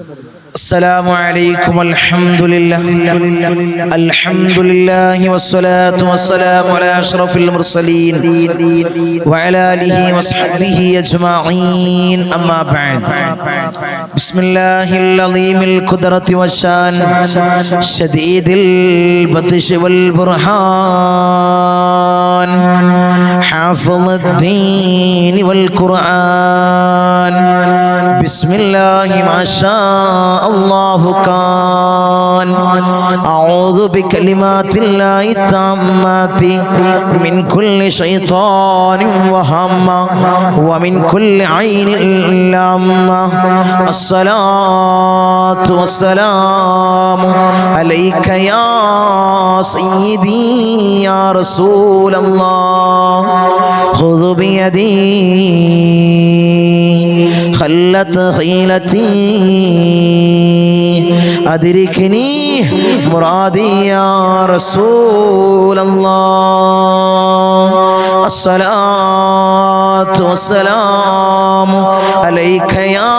السلام عليكم الحمد لله والصلاة والسلام على أشرف المرسلين وعلى آله وصحبه أجمعين أما بعد بسم الله العظيم القدرة والشان شديد البطش والبرهان حافظ الدين والقرآن بسم الله ما شاء الله كان أعوذ بكلمات الله التامات من كل شيطان وهمة ومن كل عين لامة الصلاة والسلام عليك يا سيدي يا رسول الله خذ بيدي خلت خيلتي أدركني مرادي يا رسول الله الصلاة والسلام عليك يا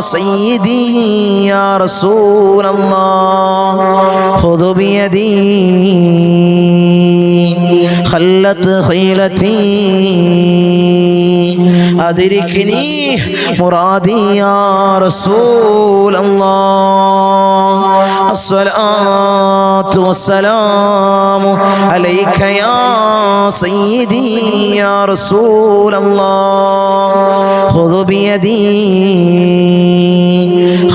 سيدي يا رسول الله خذ بيدي خلت خيلتي أدركني مرادي يا رسول الله الصلاة والسلام عليك يا سيدي يا رسول الله خذ بيدي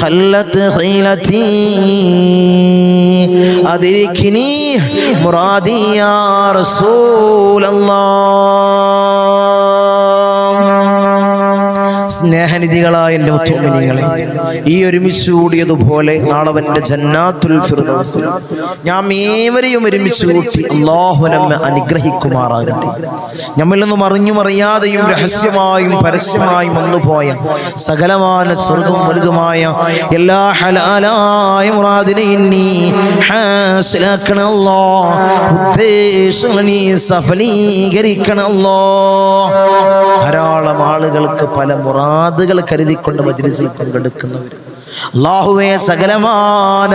خلت خيلتي أدركني مرادي يا رسول الله സ്നേഹനിധികളായ എൻ്റെ മുത്തുമിനികളെ, ഈ ഒരുമിച്ച് കൂടിയതുപോലെ നാളവന്റെ ജന്നാത്തുൽ ഫിർദൗസിൽ ഞാൻ ഏവരെയും ഒരുമിച്ച് കൂട്ടി അല്ലാഹു നമ്മെ അനുഗ്രഹിക്കുമാറാകട്ടെ. നമ്മിൽ നിന്നും അറിഞ്ഞും അറിയാതെയും രഹസ്യമായും പരസ്യമായും വന്നുപോയ സകലമായ ചെറുതും വലുതുമായ എല്ലാ ഹലാലായ മുറാദിനെയും നീ ഹാസിലാക്കണല്ലോ, ഉദ്ദേശങ്ങൾ നീ സഫലീകരിക്കണല്ലോ. ധാരാളം ആളുകൾക്ക് പല മുറാദുകൾ കരുതിക്കൊണ്ട് മജ്‌ലിസിൽ പങ്കെടുക്കുന്നവർ അല്ലാഹുവേ സകലമായ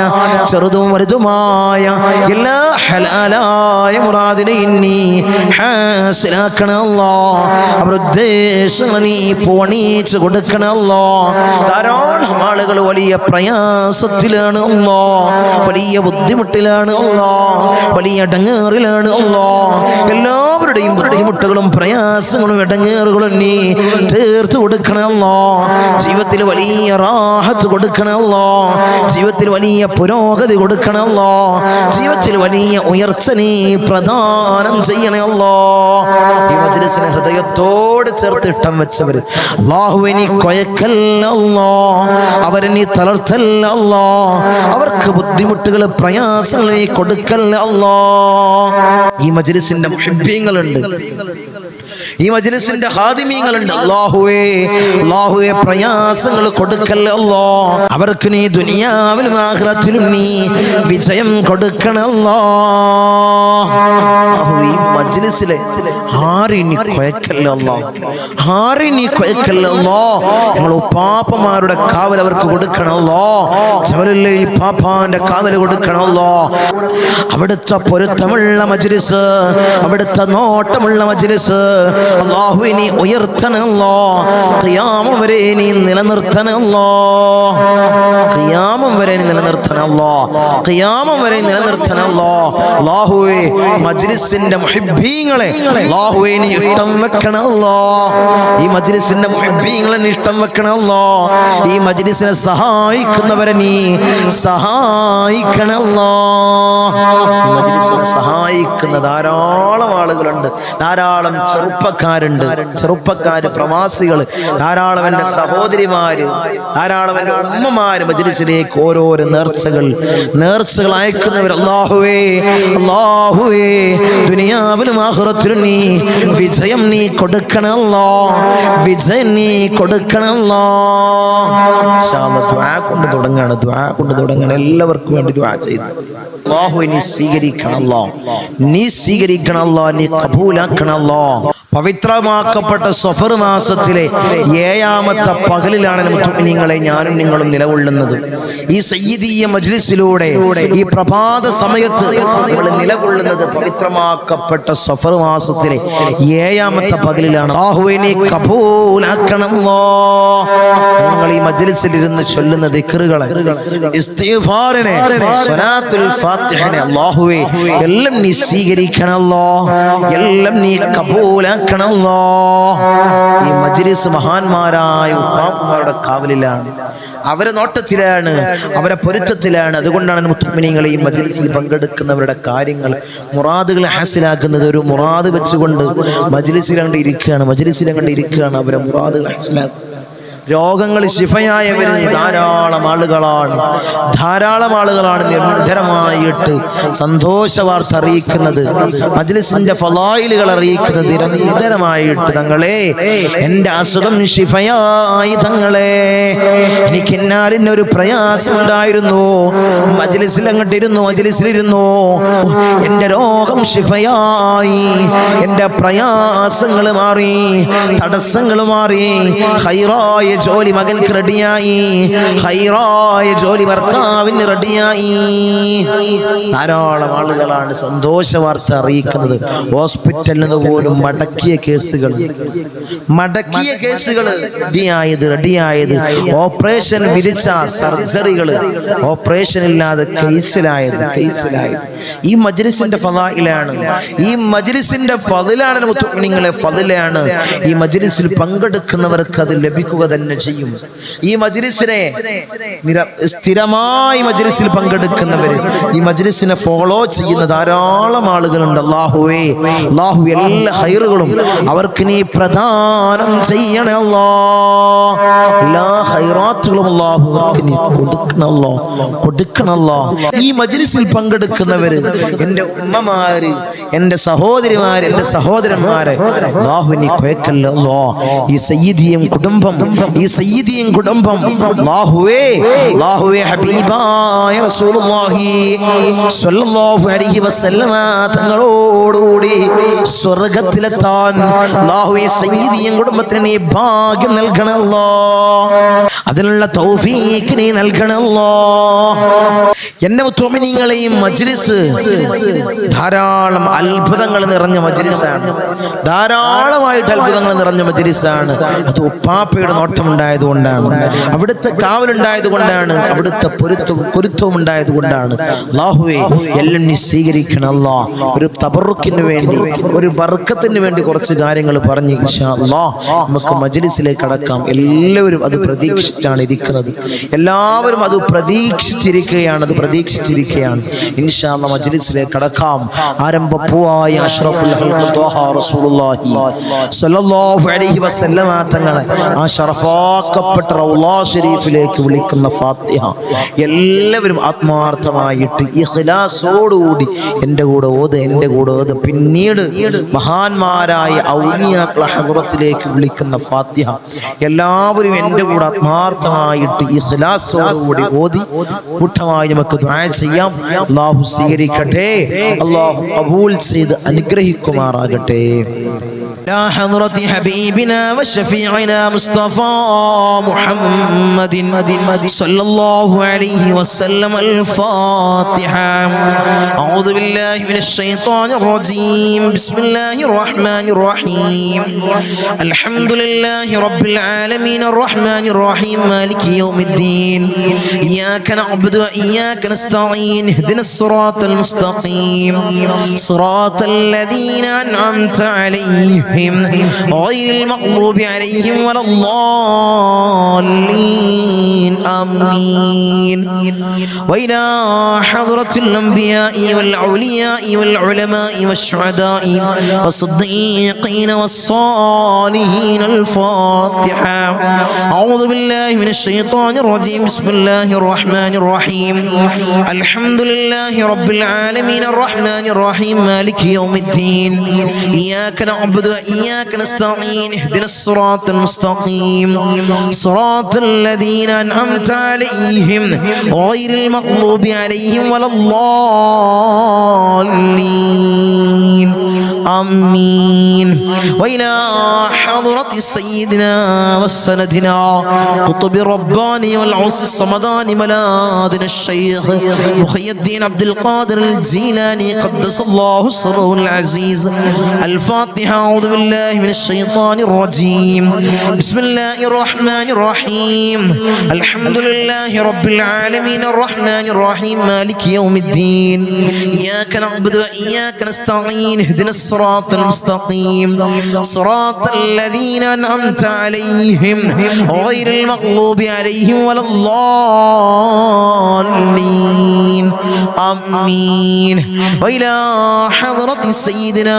ചെറുതും വലുതുമായ എല്ലാ ഹലാലായ മുറാദിനെയും നീ ഹാസിലാക്കണല്ലോ, അവരുടെ ഉദ്ദേശങ്ങൾ നീ പൂർണ്ണീച്ച് കൊടുക്കണല്ലോ. ധാരാളം ആളുകൾ വലിയ പ്രയാസത്തിലാണ് അല്ലോ, വലിയ ബുദ്ധിമുട്ടിലാണ് അല്ലോ, വലിയ ഇടങ്ങേറിലാണ് അല്ലോ. എല്ലാവരുടെയും ബുദ്ധിമുട്ടുകളും പ്രയാസങ്ങളും ഇടങ്ങേറുകളും നീ തീർത്തു കൊടുക്കണല്ലോ. ജീവിതത്തിൽ വലിയ റാഹത്ത് കൊടുക്കണല്ലോ, ജീവിതത്തിൽ വലിയ പുരോഗതി കൊടുക്കണല്ലോ, ജീവിതത്തിൽ വലിയ ഉയർച്ച നീ പ്രദാനം ചെയ്യണല്ലോ. ഈ മജ്‌ലിസിനെ ഹൃദയത്തോട് ചേർത്ത് ഇഷ്ടം വെച്ചവർ അല്ലാഹുവേ നീ കൊയക്കല്ലോ, അവരെ നീ തളർത്തല്ലോ, അവർക്ക് ബുദ്ധിമുട്ടുകൾ പ്രയാസങ്ങൾ നീ കൊടുക്കല്ലോ. ഈ മജ്‌ലിസിന്റെ മുഹബ്ബീങ്ങളുണ്ട്, ഈ മജ്‌ലിസിന്റെ ഖാദിമീങ്ങളുണ്ട്. അല്ലാഹുവേ പ്രയാസങ്ങൾ കൊടുക്കല്ലോ, അവർക്ക് നീ ദുനിയാവിലും ആഖിറത്തിലും നീ വിജയം കൊടുക്കണല്ലോ. ഈ മജ്‌ലിസിലെ ആരെയും നീ കൊയക്കല്ലോ, ആരെയും നീ കൊയക്കല്ലോ. ഞങ്ങൾ ഉപ്പാപ്പമാരുടെ കാവൽ അവർക്ക് കൊടുക്കണല്ലോ, ജബലുൽ പാപ്പാന്റെ കാവൽ കൊടുക്കണല്ലോ. അവിടുത്തെ പൊരുത്തമുള്ള മജ്‌ലിസ്, അവിടുത്തെ നോട്ടമുള്ള മജ്‌ലിസ് അല്ലാഹുവേ നീ ഉയർത്തണല്ലോ, ഖിയാമം വരെ നീ നിലനിർത്തണല്ലോ, ഖിയാമം വരെ നിലനിർത്തണല്ലോ, ഖിയാമം വരെ നിലനിർത്തണല്ലോ. അല്ലാഹുവേ മജ്‌ലിസിന്റെ മുഹബ്ബീങ്ങളെ അല്ലാഹുവേ നീ ഇഷ്ടം വെക്കണല്ലോ, ഈ മജ്‌ലിസിന്റെ മുഹബ്ബീങ്ങളെ നീ ഇഷ്ടം വെക്കണല്ലോ. ഈ മജ്‌ലിസിനെ സഹായിക്കുന്നവരെ നീ സഹായിക്കണല്ലോ. ഈ മജ്‌ലിസിനെ സഹായിക്കുന്ന ധാരാളം ആളുകളുണ്ട്, ധാരാളം ചെറുപ്പക്കാരുണ്ട്, ചെറുപ്പക്കാര് പ്രവാസികൾ ധാരാളം, എൻ്റെ സഹോദരിമാര് ധാരാളം, എൻ്റെ ഉമ്മമാര് മജ്‌ലിസിലേക്ക് ഓരോരോ നേർച്ചകൾ അയക്കുന്നവർ. അല്ലാഹുവേ ദുനിയാവിലും ആഖിറത്തിലും നീ വിജയം നീ കൊടുക്കണല്ലോ, വിജയം നീ കൊടുക്കണല്ലോ. ഇൻഷാ അല്ലാഹ് ദുആ കൊണ്ട് തുടങ്ങാണ്, എല്ലാവർക്കും വേണ്ടി ദുആ ചെയ്തു. അല്ലാഹുവേ നീ സ്വീകരിക്കണല്ലോ, നീ സ്വീകരിക്കണല്ലോ, നീ കബൂലാക്കണല്ലോ. പവിത്രമാക്കപ്പെട്ട സഫർ മാസത്തിലെ 7ാമത്തെ പകലിലാണ് മുഅ്മിനീങ്ങളെ ഞാനും നിങ്ങളും നിലകൊള്ളുന്നത്. ഈ സയ്യിദിയ മജ്ലിസിലൂടെ ഈ പ്രഭാത സമയത്ത് നമ്മൾ നിലകൊള്ളുന്നത് പവിത്രമാക്കപ്പെട്ട സഫർ മാസത്തിലെ 7ാമത്തെ പകലിലാണ്. അല്ലാഹുവേ നീ കബൂലാക്കണമല്ലോ. നിങ്ങൾ ഈ മജ്ലിസിൽ ഇരുന്ന് ചൊല്ലുന്ന ദിക്റുകളെ, ഇസ്തിഗ്ഫാറിനെ, സ്വലാത്തുൽ ഫാത്തിഹനെ അല്ലാഹുവേ എല്ലാം നീ സ്വീകരിക്കണമല്ലോ, എല്ലാം നീ കബൂലാക്കണമല്ലോ. ഈ മജ്ലിസ് മഹാന്മാരായ ഉപ്പാപ്പന്മാരുടെ കാവലിലാണ്, അവരെ നോട്ടത്തിലാണ്, അവരെ പൊരുത്തത്തിലാണ്. അതുകൊണ്ടാണ് മുഅ്മിനീങ്ങളെ ഈ മജ്ലിസിൽ പങ്കെടുക്കുന്നവരുടെ കാര്യങ്ങൾ, മുറാദുകൾ ഹാസിലാക്കുന്നത് ഒരു മുറാദ് വെച്ചുകൊണ്ട് മജ്ലിസിൽ അങ്ങോട്ട് ഇരിക്കുകയാണ് അവരെ മുറാദുകൾ ഹാസിലാക്കുക. രോഗങ്ങൾ ശിഫയായവര് ധാരാളം ആളുകളാണ് നിരന്തരമായിട്ട് സന്തോഷ വാർത്ത അറിയിക്കുന്നത്, മജ്ലിസിന്റെ ഫളായിലുകൾ അറിയിക്കുന്നത് നിരന്തരമായിട്ട്. തങ്ങളെ എൻ്റെ അസുഖം ശിഫയായി, തങ്ങളെ എനിക്ക് ഇന്നാലിന്നൊരു പ്രയാസം ഉണ്ടായിരുന്നു, മജ്ലിസിലിരുന്നു എൻ്റെ രോഗം ശിഫയായി, എൻ്റെ പ്രയാസങ്ങൾ മാറി, തടസ്സങ്ങൾ മാറി, ഖൈറായ ജോലി മകൾക്ക് റെഡിയായി, ഖൈറായ ജോലി ഭർത്താവിന് റെഡിയായി. ധാരാളം ആളുകളാണ് സന്തോഷ വാർത്ത അറിയിക്കുന്നത്. ഹോസ്പിറ്റലിൽ നിന്ന് പോലും മടക്കിയ കേസുകൾ റെഡിയായത്, ഓപ്പറേഷൻ വിധിച്ച സർജറികൾ ഓപ്പറേഷൻ ഇല്ലാതെ കേസിലായത്. ഈ മജ്ലിസിന്റെ ഫളായിലാണ്, ഈ മജ്ലിസിന്റെ ഫളിലാണ് മുഅ്മിനീങ്ങളെ, ഫളിലാണ്. ഈ മജ്ലിസിൽ പങ്കെടുക്കുന്നവർക്ക് അത് ലഭിക്കുക തന്നെ ചെയ്യും. ഈ മജ്ലിസിനെ സ്ഥിരമായി മജ്ലിസിൽ പങ്കെടുക്കുന്നവര്, ഈ മജ്ലിസിനെ ഫോളോ ചെയ്യുന്ന ധാരാളം ആളുകളുണ്ട്. അല്ലാഹു എല്ലാ ഖൈറുകളും അവർക്ക് നീ പ്രദാനം ചെയ്യണേ അല്ലാഹ്. എല്ലാ ഖൈറാത്തുകളും അല്ലാഹു അവർക്ക് നീ കൊടുക്കണല്ലോ. ഈ മജ്ലിസിൽ പങ്കെടുക്കുന്നവര്, എൻ്റെ ഉമ്മമാര്, എൻ്റെ സഹോദരിമാര്, എൻ്റെ സഹോദരന്മാരെ അല്ലാഹു നീ കൊയക്കല്ലോ. ഈ സയ്യിദിയും കുടുംബം അല്ലാഹുവേ ഹബീബായ റസൂലുള്ളാഹി സ്വല്ലല്ലാഹു അലൈഹി വസല്ലമ തങ്ങളോടുകൂടി സ്വർഗ്ഗത്തിലെത്താൻ അല്ലാഹുവേ സയ്യിദിയും കുടുംബത്തിന് നീ ഭാഗ്യം നൽകണമല്ലോ, അതിനുള്ള തൗഫീഖ് നീ നൽകണമല്ലോ. എന്നെ മുഅ്മിനീങ്ങളെയും മജ്ലിസ് ധാരാളം അത്ഭുതങ്ങൾ നിറഞ്ഞ മജ്ലിസാണ്, ധാരാളമായിട്ട് അത്ഭുതങ്ങൾ നിറഞ്ഞ മജ്ലിസാണ്. അത് ഉപ്പാപ്പയുടെ നോട്ടമുണ്ടായതുകൊണ്ടാണ്, അവിടുത്തെ കാവലുണ്ടായതുകൊണ്ടാണ്, അവിടുത്തെ പൊരുത്തവും ഉണ്ടായതുകൊണ്ടാണ്. അല്ലാഹുവേ എല്ലാം നീ സ്വീകരിക്കണം അല്ലാഹ്. ഒരു തബറുക്കിന് വേണ്ടി, ഒരു ബർക്കത്തിന് വേണ്ടി കുറച്ച് കാര്യങ്ങൾ പറഞ്ഞ് ഇൻഷാ അല്ലാഹ് നമുക്ക് മജ്ലിസിലേക്ക് കടക്കാം. എല്ലാവരും അത് പ്രതീക്ഷിച്ചാണ് ഇരിക്കുന്നത്, എല്ലാവരും അത് പ്രതീക്ഷിച്ചിരിക്കുകയാണ് ഇൻഷാ അല്ലാഹ് മജ്ലിസിലേക്ക് കടക്കാം. ആരംഭപ്പൂവായ അഷ്റഫുൽ ഖൽഖ് ത്വാഹ റസൂലുള്ളാഹി സ്വല്ലല്ലാഹു അലൈഹി വസല്ലമ തങ്ങളെ ആ ശറഫാക്കപ്പെട്ട റൗളാ ശരീഫിലേക്ക് വിളിക്കുന്ന ഫാത്തിഹ എല്ലാവരും ആത്മാർത്ഥമായിട്ട് ഇഖ്ലാസോടുകൂടി എൻ്റെ കൂടെ ഓത്. പിന്നീട് മഹാന്മാരായ ഔലിയാക്കളെ ഹദ്റത്തിലേക്ക് വിളിക്കുന്ന ഫാത്തിഹ എല്ലാവരും എൻ്റെ കൂടെ ആത്മാർത്ഥമായിട്ട് ഇഖ്ലാസോടുകൂടി ഓതി കൂട്ടമായി നമുക്ക് ദുആ ചെയ്യാം. അല്ലാഹു സ്വീകരിക്കട്ടെ, അല്ലാഹു ഖബൂൽ ചെയ്ത് അനുഗ്രഹിക്കുമാറാകട്ടെ. لا حضرة حبيبنا وشفيعنا مصطفى محمد صلى الله عليه وسلم. الفاتحة. أعوذ بالله من الشيطان الرجيم. بسم الله الرحمن الرحيم. الحمد لله رب العالمين الرحمن الرحيم مالك يوم الدين. إياك نعبد وإياك نستعين. اهدنا الصراط المستقيم صراط الذين أنعمت عليهم غير المغضوب عليهم ولا الضالين. آمين. وإلى حضرة الأنبياء والأولياء والعلماء والشهداء والصديقين والصالحين. الفاتحة. أعوذ بالله من الشيطان الرجيم. بسم الله الرحمن الرحيم. الحمد لله رب العالمين الرحمن الرحيم مالك يوم الدين. إياك نعبد وإياك نستعين. اهدنا الصراط المستقيم صراط الذين أنعمت عليهم غير المغضوب عليهم ولا الضالين. آمين. وإلى حضرة سيدنا وسندنا قطب الرباني والعوس الصمداني ملاذنا الشيخ محي الدين عبد القادر الجيلاني قدس الله سره العزيز. الفاتحة. أعوذ بالله من الشيطان الرجيم. بسم الله الرحمن الرحيم. الحمد لله رب العالمين الرحمن الرحيم مالك يوم الدين. إياك نعبد وإياك نستعين. اهدنا الصراط المستقيم صراط الذين أنعمت عليهم غير المغضوب عليهم ولا الضالين. آمين. وإلى حضرة سيدنا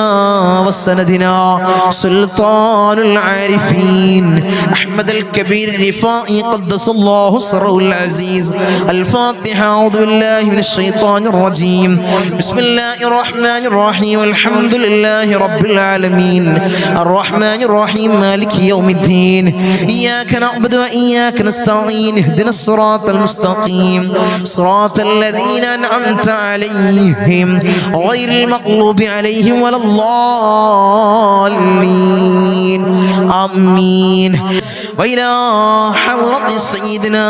وسندنا سلطان العارفين أحمد الكبير الرفائي قدس الله سره العزيز. الفاتحة. أعوذ بالله من الشيطان الرجيم. بسم الله الرحمن الرحيم. الحمد لله رب العالمين الرحمن الرحيم مالك يوم الدين. إياك نعبد وإياك نستعين. اهدنا الصراط المستقيم صراط الذين أنعمت عليهم غير المغضوب عليهم ولا الضالين. آمين. وإلى حضرة سيدنا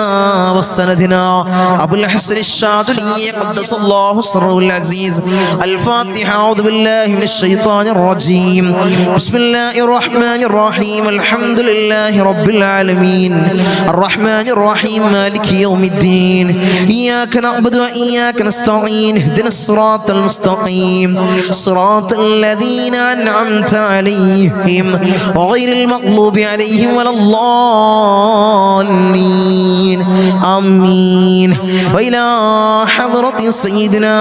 وسندنا أبو الحسن الشاذلي قدس الله سره العزيز. الفاتحة. أعوذ بالله من الشيطان الرجيم. بسم الله الرحمن الرحيم. الحمد لله رب العالمين الرحمن الرحيم مالك يوم الدين. إياك نعبد وإياك نستعين. اهدنا الصراط المستقيم صراط الذين أنعمت عليهم غير المغضوب عليهم ولا الضالين. آمين. وإلى حضرة سيدنا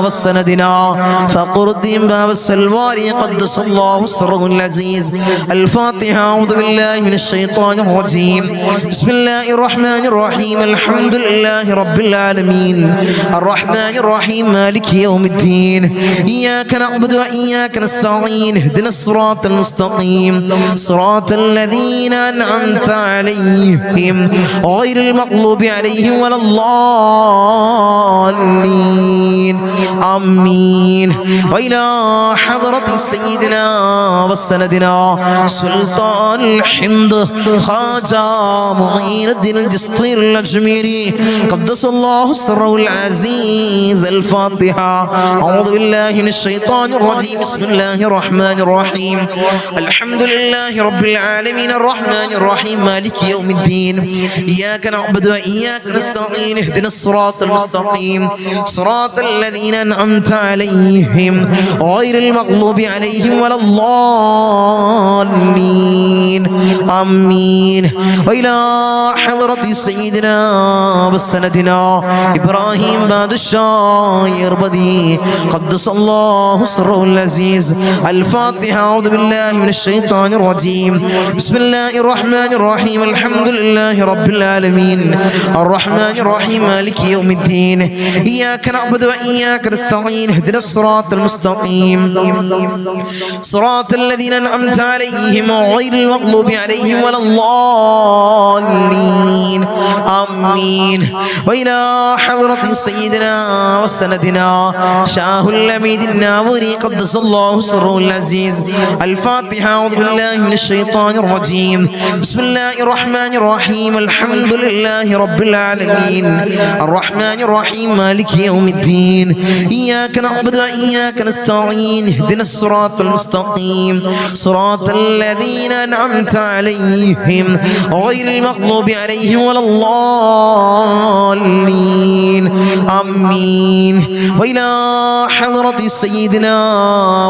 وسندنا فقر الدين باب السلواري قدس الله سره العزيز. الفاتحة. أعوذ بالله من الشيطان الرجيم. بسم الله الرحمن الرحيم. الحمد لله رب العالمين الرحمن الرحيم مالك يوم الدين. إياك نعبد وإياك نستعين. اهدنا الصراط المستقيم صراط الذين أنعمت عليهم غير المغضوب عليهم ولا الضالين. آمين. وإلى حضرة سيدنا وسندنا سلطان الهند خواجة معين الدين الجسطير الأجميري قدس الله سره العزيز. الفاتحة. أعوذ بالله من الشيطان الرجيم. بسم الله الرحمن الرحيم. الحمد لله رب العالمين الرحمن الرحيم مالك يوم الدين. إياك نعبد وإياك نستعين. اهدنا الصراط المستقيم صراط الذين أنعمت عليهم غير المغضوب عليهم ولا الضالين. آمين. وإلى حضرة سيدنا وسندنا إبراهيم بادشاه يربدي قدس الله سره العزيز. الفاتحة. أعوذ بالله من الشيطان الرجيم. بسم الله الرحمن الرحيم. الحمد لله رب العالمين الرحمن الرحيم مالك يوم الدين. إياك نعبد وإياك نستعين. اهدنا الصراط المستقيم صراط الذين أنعمت عليهم غير المغضوب عليهم ولا الضالين. آمين. وإلى حضرة سيدنا وسندنا شاه الأميد الناوري قدس الله سره العزيز. الفاتحة. أعوذ بالله من الشيطان الرجيم. بسم الله الرحمن الرحيم. الحمد لله رب العالمين الرحمن الرحيم مالك يوم الدين. إياك نعبد وإياك نستعين. اهدنا الصراط المستقيم صراط الذين أنعمت عليهم غير المغضوب عليهم ولا الضالين. آمين. وإلى حضرة سيدنا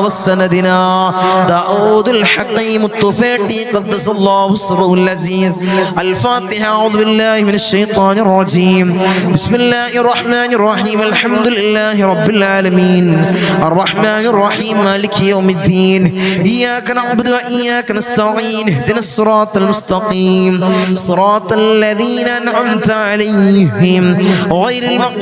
وسندنا داود الحكيم الطفيلي قدس الله سره العزيز. الفاتحة. أعوذ بالله من الشيطان الرجيم. بسم الله الرحمن الرحيم. الحمد لله رب العالمين الرحمن الرحيم مالك يوم الدين. إياك نعبد وإياك نستعين. اهدنا الصراط المستقيم صراط الذين أنعمت عليهم غير المغضوب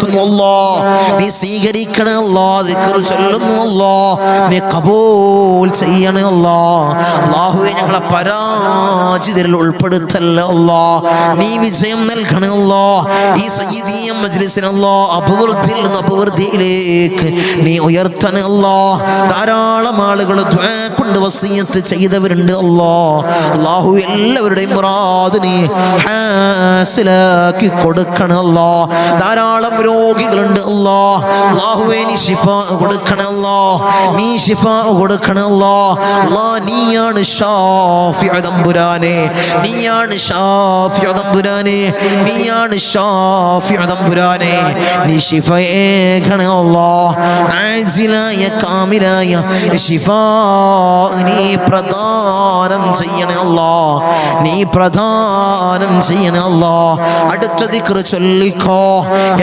ഉയർത്തുന്നു അല്ലാഹ്, നീ സ്വീകരിക്കണേ അല്ലാഹ്, ദിക്ർ ചൊല്ലുന്നു അല്ലാഹ്, നീ ഖബൂൽ ചെയ്യണേ അല്ലാഹ്. അല്ലാഹുവേ ഞങ്ങളെ പരാജിതരിൽ ഉൾപ്പെടുത്തല്ലേ അല്ലാഹ്, നീ വിജയം നൽകണേ അല്ലാഹ്. ഈ സയ്യിദിയ മജ്ലിസിനെ അല്ലാഹ് അഭിവൃദ്ധിയിൽ നിന്ന് അഭിവൃദ്ധിയിലേക്ക് നീ ഉയർത്തണേ അല്ലാഹ്. ധാരാളം ആളുകൾ ദുആ കൊണ്ട് വസിയത്ത് ചെയ്തവരുണ്ട് അല്ലാഹ്. അല്ലാഹു എല്ലാവരുടെയും മുറാദ് നീ ഹാസിലാക്കി കൊടുക്കണേ അല്ലാഹ്. ധാരാളം രോഗികളുണ്ട് അല്ലാഹ്. അല്ലാഹുവേ നീ ശിഫാ കൊടുക്കണേ അല്ലാഹ്, നീ ശിഫാ കൊടുക്കണേ അല്ലാഹ്. അല്ലാഹ് നീയാണ് ശാഫിഉ തമ്പുരാനെ, നീയാണ് ശാഫിഉ തമ്പുരാനെ, നീയാണ് ശാഫിഉ തമ്പുരാനെ. നീ ശിഫയേകണേ അല്ലാഹ്. ആജിലായ കാമിലായ ശിഫാ നീ പ്രദാനം ചെയ്യണേ അല്ലാഹ്, നീ പ്രദാനം ചെയ്യണേ അല്ലാഹ്. അടുത്ത ദിക്ർ ചൊല്ലിക്കോ,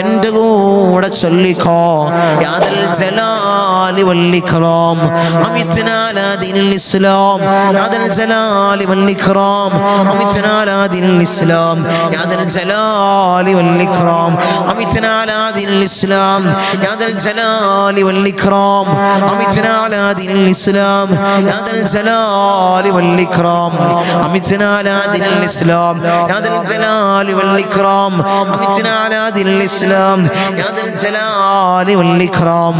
എൻ്റെ കൂടെ ചൊല്ലിക്കോ. യാദൽ ജലാലി വൽ ഇക്റാം അമിത്നാ അലാ ദീനിൽ ഇസ്ലാം, യാദൽ ജലാലി വൽ ഇക്റാം അമിത്നാ അലാ ദീനിൽ ഇസ്ലാം, യാദൽ ജലാലി വൽ ഇക്റാം അമിത്നാ അലാ ദീനിൽ ഇസ്ലാം, യാദൽ ജലാലി വൽ ഇക്റാം അമിത്നാ അലാ ദീനിൽ ഇസ്ലാം, യാദൽ ജലാലി വൽ ഇക്റാം അമിത്നാ അലാ ദീനിൽ ഇസ്ലാം, യാദൽ ജലാലി വൽ ഇക്റാം അമിത്നാ അലാ ദീനിൽ ഇസ്ലാം, യാദൽ ജലാലി വൽ ഇക്റാം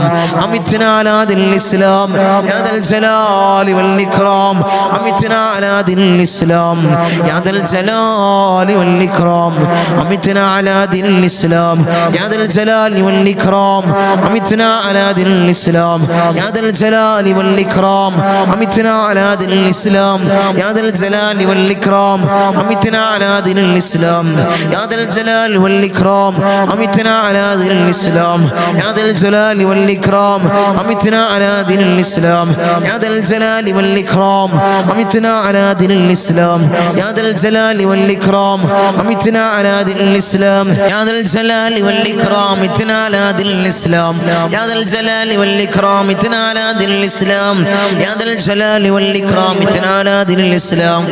അമിത്നാ അലാ ദീനിൽ ഇസ്ലാം, യാദൽ ജലാലി വൽ ഇക്റാം അമിത്നാ അലാ ദീനിൽ ഇസ്ലാം, യാദൽ ജലാലി വൽ ഇക്റാം അമിത്നാ അലാ ദീനിൽ ഇസ്ലാം, യാദൽ ജലാലി വൽ ഇക്റാം അമിത്നാ അലാ ദീനിൽ ഇസ്ലാം, യാദൽ ജലാലി വൽ ഇക്റാം അമിത്നാ അലാ ദീനിൽ ഇസ്ലാം, യാദൽ ജലാലി വൽ ഇക്റാം അമിത്നാ അലാ ദീനിൽ ഇസ്ലാം, യാദൽ ജലാലി വൽ ഇക്റാം അമിത്നാ അലാ ദീനിൽ ഇസ്ലാം, യാദൽ ജലാലി വൽ ഇക്റാം അമിത്നാ അലാ ദീനിൽ ഇസ്ലാം, യാദൽ ജലാലി വൽ ഇക്റാം അമിത്നാ അലാ ദീനിൽ ഇസ്ലാം, യാദൽ ജലാലി വൽ ഇക്റാം അമിത്നാ അലാ ദീനിൽ ഇസ്ലാം, യാദൽ ജലാലി വൽ ഇക്റാം അമിത്നാ അലാ ദീനിൽ ഇസ്ലാം, യാദൽ ജലാലി വൽ ഇക്റാം അമിത്നാ അലാ ദീനിൽ ഇസ്ലാം, യാദൽ ജലാലി വൽ ഇക്റാം അമിത്നാ അലാ ദീനിൽ ഇസ്ലാം, യാദൽ ജലാലി വൽ ഇക്റാം അമിത്നാ അലാ ദീനിൽ ഇസ്ലാം, യാദൽ ജലാലി വൽ ഇക്റാം അമിത്നാ അലാ ദീനിൽ ഇസ്ലാം,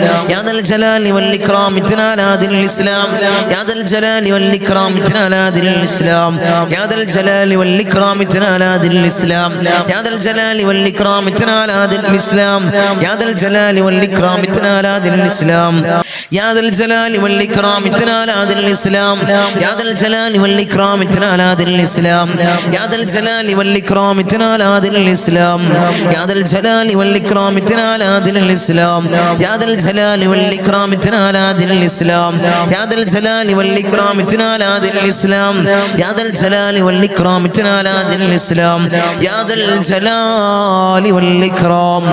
യാദൽ ജലാലി വൽ ഇക്റാം അമിത്നാ അലാ ദീനിൽ ഇസ്ലാം, യാദൽ ജലാലി വൽ ഇക്റാം അമിത്നാ അലാ ദീനിൽ ഇസ്ലാം, യാദൽ ജലാലി വൽ ഇക്റാം അമിത്നാ അലാ ദീനിൽ ഇസ്ലാം, യാദൽ ജലാലി വൽ ഇക്റാം അമിത്നാ അലാ ദീനിൽ ഇസ്ലാം, യാദൽ ജലാലി വൽ ഇക്റാം അമിത്നാ അലാ ദീനിൽ ഇസ്ലാം, യാദൽ ജലാലി വൽ ഇക്റാം അമിത്നാ അലാ ദീനിൽ ഇസ്ലാം, യാദൽ ജലാലി വൽ ഇക്റാം അമിത്നാ അലാ ദീനിൽ ഇസ്ലാം, യാദൽ ജലാലി വൽ ഇക്റാം അമിത്നാ അലാ ദീനിൽ ഇസ്ലാം, യാദൽ ജലാലി വൽ ഇക്റാം അമിത്നാ അലാ ദീനിൽ ഇസ്ലാം, യാദൽ ജലാലി വൽ ഇക്റാം അമിത്നാ അലാ ദീനിൽ ഇസ്ലാം, യാദൽ ജലാലി വൽ ഇക്റാം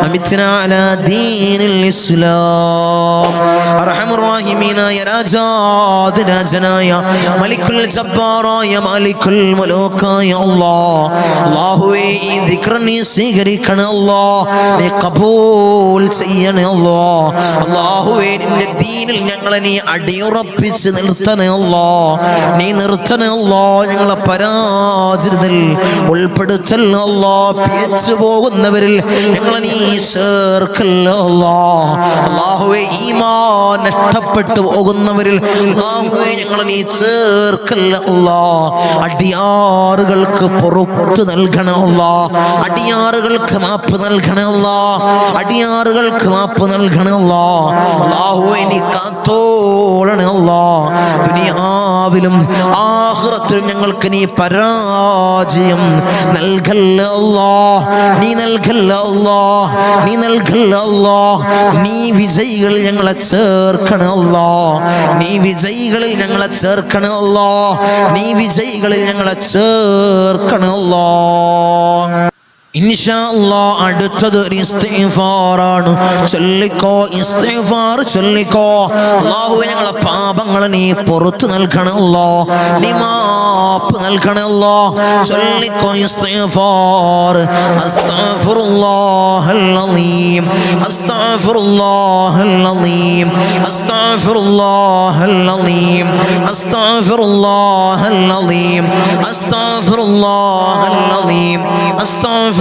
അമിത്നാ അലാ ദീനിൽ ഇസ്ലാം. അർഹമുർ റഹീമീനായ രാജാതിരാജനായ മലിക്കുൽ ജബ്ബാറായ മാലിക്കുൽ മുലൂക്കായ അല്ലാഹ്, അല്ലാഹുവേ ഈ ദിക്ർ നീ സ്വീകരിക്കണേ അല്ലാഹ്, നീ ഖബൂൽ ചെയ്യണേ അല്ലാഹ്. അല്ലാഹുവേ നിന്റെ ദീനിൽ ഞങ്ങളെ നീ അടിയുറപ്പിച്ച് നിർത്തണേ അല്ലാഹ്, നീ നിർത്തണേ അല്ലാഹ്. ഞങ്ങളെ പരാജിതരിൽ ഉൾപ്പെടുത്തല്ലേ അല്ലാഹ്, പിഴച്ചു പോകുന്നവരിൽ ഞങ്ങളെ നീ ചേർക്കല്ലേ അല്ലാഹ്. അല്ലാഹുവേ ഈമാൻ നഷ്ടപ്പെട്ടു പോകുന്നവരിൽ അല്ലാഹുവേ ഞങ്ങളെ നീ ചേർക്കല്ലേ അല്ലാഹ്. അടിയാറുകൾക്ക് പുറത്തു നൽകണേ അല്ലാഹ്, അടിയാറുകൾക്ക് മാപ്പ് നൽകണേ അല്ലാഹ്, അടിയാറുകൾക്ക് മാപ്പ് നൽകണേ അല്ലാഹ്. അല്ലാഹുവേ നീ കാത്തോളണേ അല്ലാഹ്. ദുനിയാവിലും ആഖിറത്തിലും ഞങ്ങൾക്ക് നീ പരാജയം നൽകല്ലേ അല്ലാഹ്, നീ നൽകല്ലേ അല്ലാഹ്, നീ നൽകല്ലേ അല്ലാഹ്. നീ വിജയികളിൽ ഞങ്ങളെ ചേർക്കണേ അല്ലാഹ്, നീ വിജയികളിൽ ഞങ്ങളെ ചേർക്കണേ അല്ലാഹ്, നീ വിജയികളിൽ ഞങ്ങളെ ചേർക്കണേ അല്ലാഹ്. ഇൻഷാ അല്ലാഹ് അടുത്തത് ഒരു ഇസ്തിഗ്ഫാറാണ്. ചൊല്ലിക്കോ, ഇസ്തിഗ്ഫാർ ചൊല്ലിക്കോ. അല്ലാഹുവേ ഞങ്ങളെ പാപങ്ങളെ നീ പുറത്തു നൽകണേ അല്ലാഹ്, നീ മാപ്പ് നൽകണേ അല്ലാഹ്. ചൊല്ലിക്കോ ഇസ്തിഗ്ഫാർ. അസ്തഗ്ഫിറുല്ലാഹൽ അലീം, അസ്തഗ്ഫിറുല്ലാഹൽ അലീം, അസ്തഗ്ഫിറുല്ലാഹൽ അലീം, അസ്തഗ്ഫിറുല്ലാഹൽ അലീം, അസ്തഗ്ഫിറുല്ലാഹൽ അലീം, അസ്തഗ്ഫിറുല്ലാഹൽ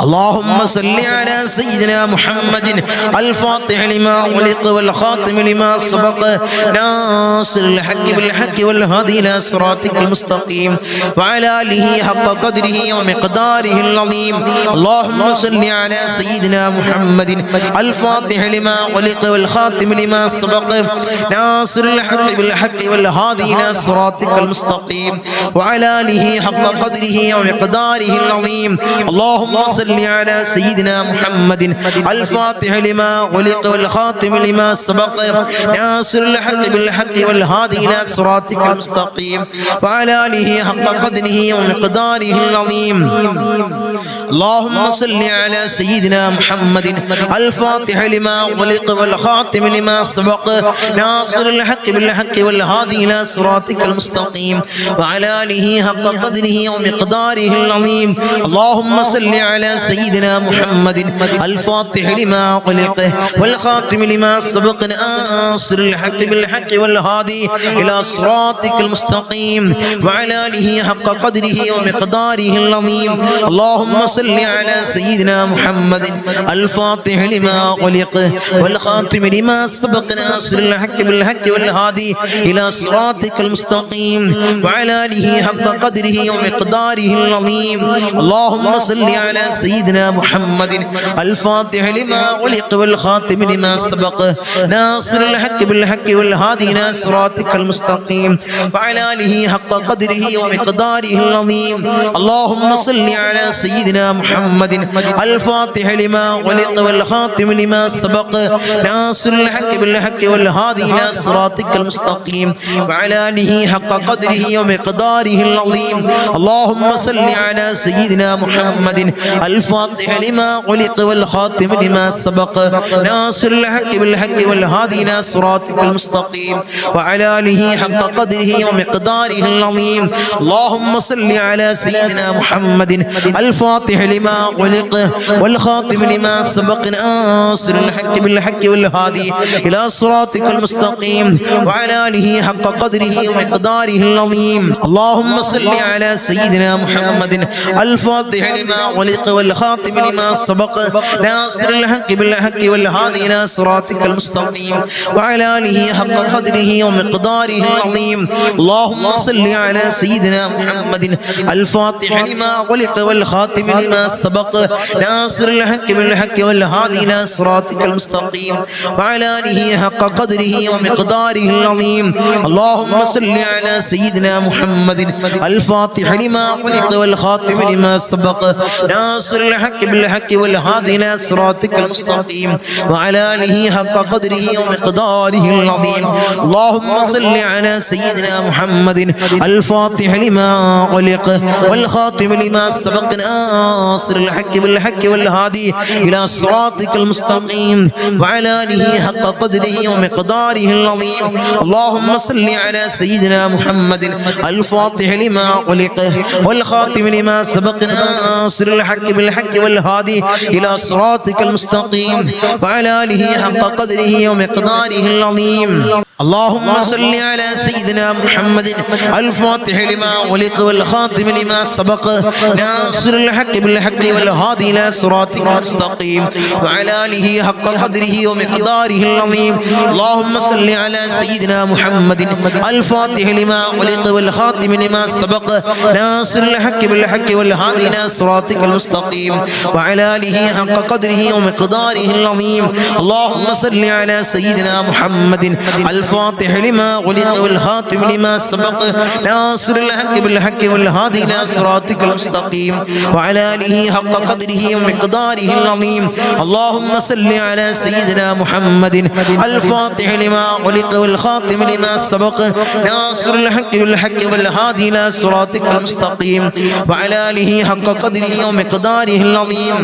اللهم صل على سيدنا محمد الفاتح لما أغلق والخاتم لما سبق ناصر الحق بالحق والهادي إلى صراطك المستقيم وعلى آله حق قدره ومقداره العظيم. اللهم صل على سيدنا محمد الفاتح لما أغلق والخاتم لما سبق ناصر الحق بالحق والهادي إلى صراطك المستقيم وعلى آله حق قدره ومقداره العظيم. اللهم صل على سيدنا محمد الفاتح لما أغلق والخاتم لما سبق ناصر الحق بالحق والهادي إلى صراطك المستقيم وعلى آله حق قدره ومقداره العظيم. اللهم صل على سيدنا محمد الفاتح لما أغلق والخاتم لما سبق ناصر الحق بالحق والهادي إلى صراطك المستقيم وعلى آله حق قدره ومقداره العظيم. اللهم صل على سيدنا محمد الفاتح لما أغلق والخاتم لما سبق ناصر الحق بالحق والهادي إلى صراطك المستقيم وعلى آله حق قدره ومقداره العظيم. اللهم صل على سيدنا محمد الفاتح لما أغلق والخاتم لما سبق ناصر الحق بالحق والهادي إلى صراطك المستقيم وعلى آله حق قدره ومقداره العظيم. اللهم صل على سيدنا محمد الفاتح لما أغلق والخاتم لما سبق ناصر الحق بالحق والهادي إلى صراطك المستقيم وعلى آله حق قدره ومقداره العظيم. اللهم صل على سيدنا محمد الفاتح لما أغلق والخاتم لما سبق ناصر الحق بالحق والهادي إلى صراطك المستقيم وعلى آله حق قدره ومقداره العظيم. اللهم صل على سيدنا محمد الفاتح لما أغلق والخاتم لما سبق ناصر الحق بالحق والهادي إلى صراطك المستقيم وعلى آله حق قدره ومقداره العظيم. اللهم صل على سيدنا محمد الفاتح لما أغلق والخاتم لما سبق ناصر الحق بالحق والهادي إلى صراطك المستقيم وعلى آله حق قدره ومقداره العظيم. اللهم صل على سيدنا محمد الفاتح لما أغلق والخاتم لما سبق ناصر الحق بالحق والهادي إلى صراطك المستقيم وعلى آله حق قدره ومقداره العظيم. اللهم صل على سيدنا محمد الفاتح لما أغلق والخاتم لما سبق ناصر الحق بالحق والهادي إلى صراطك المستقيم وعلى آله حق قدره ومقداره العظيم. اللهم صل على سيدنا محمد الفاتح لما أغلق والخاتم لما سبق ناصر الحق بالحق والهادي إلى صراطك المستقيم وعلى آله حق قدره ومقداره العظيم. اللهم صل على سيدنا محمد الفاتح لما أغلق والخاتم لما سبق ناصر الحق بالحق والهادي إلى صراطك المستقيم وعلى آله حق قدره ومقداره العظيم. اللهم صل على سيدنا محمد الفاتح لما أغلق والخاتم لما سبق ناصر الحق بالحق والهادي إلى صراطك المستقيم وعلى آله حق قدره ومقداره العظيم. اللهم صل على سيدنا محمد الفاتح لما أغلق والخاتم لما سبق ناصر الحق بالحق والهادي إلى صراطك المستقيم وعلى آله حق قدره ومقداره العظيم. اللهم صل على سيدنا محمد الفاتح لما أغلق والخاتم لما سبق ناصر الحق بالحق والهادي إلى صراطك المستقيم وعلى آله حق قدره ومقداره العظيم. اللهم صل على سيدنا محمد الفاتح لما أغلق والخاتم لما سبق ناصر الحق بالحق والهادي إلى صراطك المستقيم وعلى آله حق قدره ومقداره العظيم. اللهم صل على سيدنا محمد الفاتح لما أغلق والخاتم لما سبق ناصر الحق بالحق والهادي إلى صراطك المستقيم وعلى آله حق قدره ومقداره العظيم.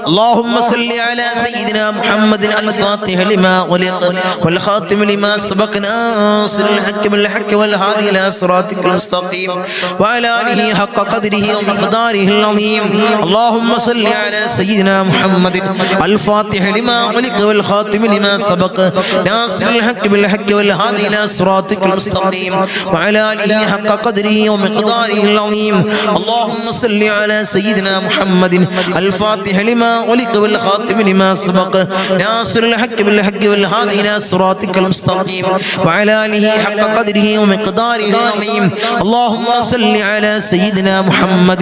اللهم صل على سيدنا محمد الفاتح لما أغلق والخاتم والخاتم لما سبق ناصر الحق بالحق والهادي إلى صراطك المستقيم وعلى آله حق قدره ومقداره العظيم. اللهم صل على سيدنا محمد الفاتح لما أغلق والخاتم لما سبق ناصر الحق بالحق والهادي إلى صراطك المستقيم وعلى آله حق قدره ومقداره العظيم. اللهم صل على سيدنا محمد الفاتح لما أغلق والخاتم لما سبق ناصر الحق بالحق والهادي إلى صراطك المستقيم وعلى آله حق قدره ومقداره العظيم. اللهم صل على سيدنا محمد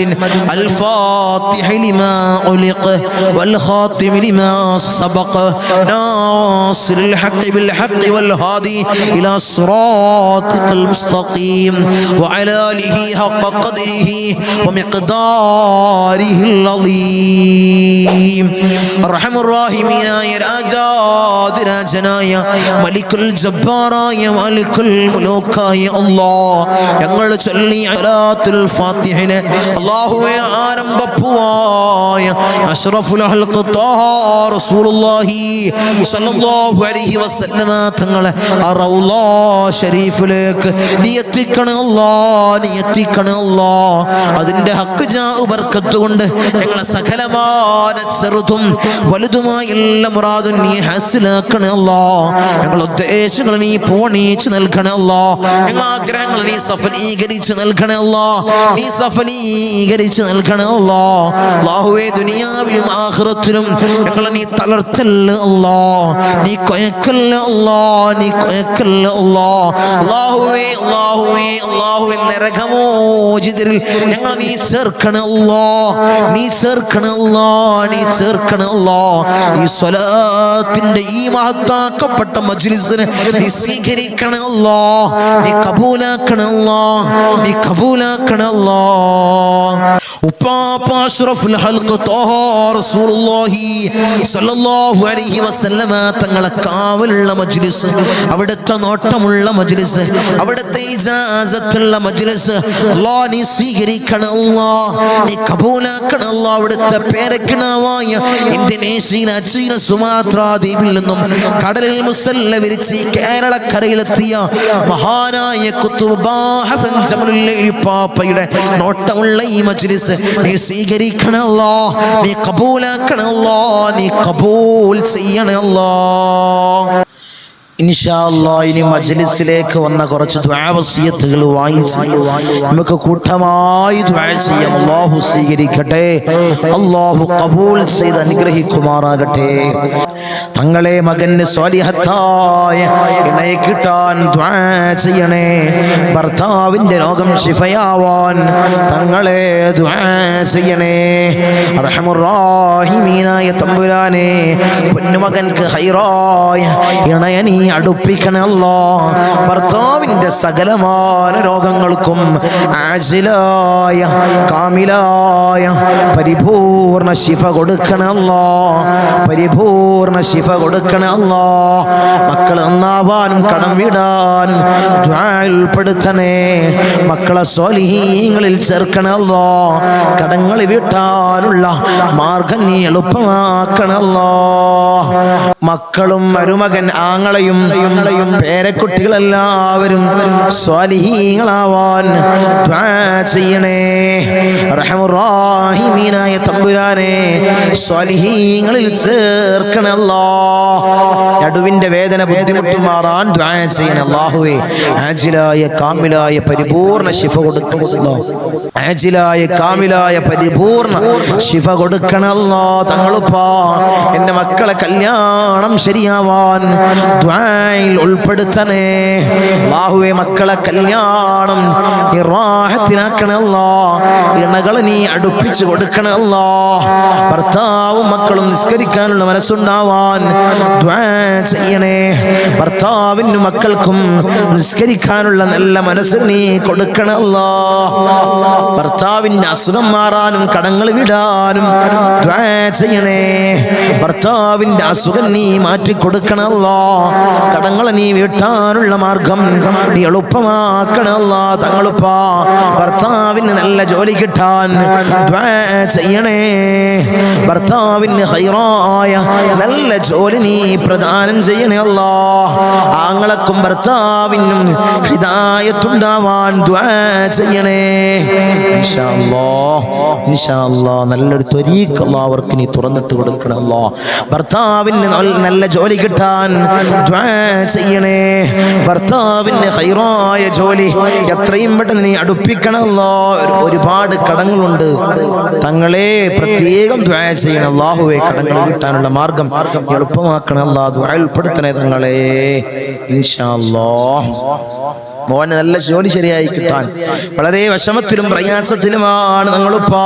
الفاتح لما أغلق والخاتم لما سبق ناصر الحق بالحق والهادي إلى صراطك المستقيم وعلى آله حق قدره ومقداره العظيم. أرحم الراحمين يا രാജാതിരാജനായ മലിക്കുൽ ജബ്ബാറായ മലിക്കുൽ മുലൂക്കായ അല്ലാഹ്, ഞങ്ങൾ ചൊല്ലി അലാത്തുൽ ഫാത്തിഹിനെ അല്ലാഹുവേ ആരംഭപ്പുവായ അഷ്റഫുൽ ഖൽഖ് ത്വാഹ റസൂലുള്ളാഹി സ്വല്ലല്ലാഹു അലൈഹി വസല്ലമ തങ്ങളെ റൗള ശരീഫിലേക്ക് നീ എത്തിക്കണേ അല്ലാഹ്, നീ എത്തിക്കണേ അല്ലാഹ്. അതിന്റെ ഹക്ക് ജാ ബർക്കത്ത് കൊണ്ട് ഞങ്ങളെ സകലമായ ചെറുതും വലുതുമായ എല്ലാ മുറാദും നീ ഹാസിലാക്കണേ അല്ലാഹ്. ഞങ്ങളുടെ ഉദ്ദേശങ്ങൾ നീ പൂർണ്ണീച്ച് നൽകണേ അല്ലാഹ്. ഞങ്ങളുടെ ആഗ്രഹങ്ങൾ നീ സഫലീകരിച്ച് നൽകണേ അല്ലാഹ്, നീ സഫലീകരിച്ച് നൽകണേ അല്ലാഹ്. അല്ലാഹുവേ, ദുനിയാവിലും ആഖിറത്തിലും ഞങ്ങളെ നീ തളർത്തല്ല അല്ലാഹ്, നീ കൊയക്കല്ല അല്ലാഹ്, നീ കൊയക്കല്ല അല്ലാഹ്. അല്ലാഹുവേ അല്ലാഹുവേ അല്ലാഹുവേ, നരകമോചിതരിൽ ഞങ്ങളെ നീ ചേർക്കണേ അല്ലാഹ്, നീ ചേർക്കണേ അല്ലാഹ്, നീ ചേർക്കണേ അല്ലാഹ്. ഈ സ്വലാത്തിന്റെ ഈ മഹത്താക്കപ്പെട്ട മജ്ലിസിനെ നീ സ്വീകരിക്കണേ അല്ലാഹ്, നീ കബൂലാക്കണേ അല്ലാഹ്, നീ കബൂലാക്കണേ അല്ലാഹ്. ഉപ്പാപ്പ അഷ്റഫുൽ ഖൽഖ് ത്വാഹ റസൂലുള്ളാഹി സ്വല്ലല്ലാഹു അലൈഹി വസല്ലമ തങ്ങളെ കാവലുള്ള മജ്ലിസ്, അവിടുത്തെ നോട്ടമുള്ള മജ്ലിസ്, അവിടുത്തെ ഇജാസത്തുള്ള മജ്ലിസ് അല്ലാഹ് നീ സ്വീകരിക്കണേ അല്ലാഹ്, നീ കബൂലാക്കണേ അല്ലാഹ്. അവിടുത്തെ പേരക്കിണാവായ ഇന്തോനേഷ്യയിലെ ചീന സുമാത്ര ദ്വീപിൽ നിന്നും കടലിൽ മുസല്ല വിരിച്ച് കേരളക്കരയിലെത്തിയ മഹാനായ ഖുത്ബ് ഹസൻ ജമലുൽ പാപ്പയുടെ നോട്ടമുള്ള ഈ മജ്ലിസ് നീ സ്വീകരിക്കണേ അല്ലാഹ്, നീ കബൂലാക്കണേ അല്ലാഹ്, നീ കബൂൽ ചെയ്യണേ അല്ലാഹ്. ഇൻഷാ അല്ലാഹ് ഇനി മജ്ലിസിലേക്ക് വന്ന കുറച്ച് ദുആ വസിയത്തുകൾ വായിച്ച് നമുക്ക് കൂട്ടമായി ദുആ ചെയ്യാം. അല്ലാഹു സ്വീകരിക്കട്ടെ, അല്ലാഹു ഖബൂൽ ചെയ്ത് അനുഗ്രഹിക്കുമാറാകട്ടെ. തങ്ങളെ മകന് സ്വാലിഹത്തായ ഇണയെ കിട്ടാൻ ദുആ ചെയ്യണേ. ഭർത്താവിന്റെ രോഗം ശിഫയാവാൻ തങ്ങളെ ദുആ ചെയ്യണേ. അർഹമുർ റഹീമീനായ തമ്പുരാനെ, പൊന്നുമകൻക്ക് ഖൈറായ ഇണയെ നീ അടുപ്പിക്കണേ അല്ലാഹ്. ഭർത്താവിന്റെ സകലമായ രോഗങ്ങൾക്കും ആജിലായ കാമിലായ പരിപൂർണ ശിഫ കൊടുക്കണേ അല്ലാഹ്, പരിപൂർണ ശിഫ കൊടുക്കണേ അല്ലാഹ്. മക്കൾ നന്നാവാനും കടം വീടാനും ദുആയിൽ ഉൾപ്പെടുത്തണേ. മക്കളെ സ്വാലിഹീങ്ങളിൽ ചേർക്കണേ അല്ലാഹ്. കടങ്ങൾ വീട്ടാനുള്ള മാർഗം നീ എളുപ്പമാക്കണേ അല്ലാഹ്. മക്കളും മരുമകൻ ആങ്ങളയും പേരക്കുട്ടികളെല്ലാവരും സ്വാലിഹീങ്ങളാവാൻ ദുആ ചെയ്യണേ. റഹ്മത്തുർ റഹീമീനായ തമ്പുരാനെ, സ്വാലിഹീങ്ങളിൽ ചേർക്കണേ അല്ലാഹ്. നടുവിന്റെ വേദന ബുദ്ധിമുട്ട് മാറാൻ ദുആ ചെയ്യണേ അല്ലാഹുവേ. ആജിലായ കാമിലായ പരിപൂർണ ശിഫ കൊടുക്കണേ അല്ലാഹ്, ആജിലായ കാമിലായ പരിപൂർണ ശിഫ കൊടുക്കണേ അല്ലാഹ്. തങ്ങളുപ്പാ എന്റെ മക്കളെ കല്യാണം ശരിയാവാൻ ദുആയിൽ ഉൾപ്പെടുത്തണേ അല്ലാഹുവേ. മക്കളെ കല്യാണം റാഹത്തിലാക്കണേ അല്ലാഹ്. ഇണകളെ നീ അടുപ്പിച്ച് കൊടുക്കണേ അല്ലാഹ്. ഭർത്താവും മക്കളും നിസ്കരിക്കാനുള്ള മനസ്സുണ്ടാവാൻ ദുആ ചെയ്യണേ. ഭർത്താവിനും മക്കൾക്കും നിസ്കരിക്കാനുള്ള നല്ല മനസ്സ് നീ കൊടുക്കണേ അല്ലാഹ്. ഭർത്താവിന്റെ അസുഖം മാറാനും കടങ്ങൾ വിടാനും ദുആ ചെയ്യണേ. ഭർത്താവിന്റെ അസുഖം നീ മാറ്റി കൊടുക്കണേ അല്ലാഹ്. കടങ്ങളെ നീ വീട്ടാനുള്ള മാർഗം നീ എളുപ്പമാക്കണേ അല്ലാഹ്. തങ്ങളുപ്പാ ഭർത്താവിന് നല്ല ജോലി കിട്ടാൻ ദുആ ചെയ്യണേ. ഭർത്താവിന് ഖൈറായ നല്ല ജോലി നീ പ്രദാനം പ്രദാനം ചെയ്യണേ അല്ലാ. ആങ്ങളക്കും ഭർത്താവിനും ഹിദായത്തുണ്ടാവാൻ ദുആ ചെയ്യണേ. ഇൻഷാ അല്ലാഹ്, ഇൻഷാ അല്ലാഹ് നല്ലൊരു ത്വരീഖ് അല്ലാഹ് അവർക്ക് നീ തുറന്നിട്ട് കൊടുക്കണം അല്ലാ. ഭർത്താവിന് നല്ല ജോലി കിട്ടാൻ ദുആ ചെയ്യണേ. ഭർത്താവിന് ഖൈറായ ജോലി എത്രയും പെട്ടെന്ന് നീ അടുപ്പിക്കണം അല്ലാ. ഒരുപാട് കടങ്ങളുണ്ട് തങ്ങളെ, പ്രത്യേകം ദുആ ചെയ്യണം അല്ലാഹുവേ. കടങ്ങൾ കിട്ടാനുള്ള മാർഗം എളുപ്പമാക്കണം അല്ലാ. ദുആ ഉൾപ്പെടുത്തണേ തങ്ങളെ. ഇൻഷാ അല്ലാഹ് മോനെ നല്ല ജോലി ശരിയായി കിട്ടാൻ വളരെ വിഷമത്തിലും പ്രയാസത്തിലുമാണ് ഞങ്ങളിപ്പോ.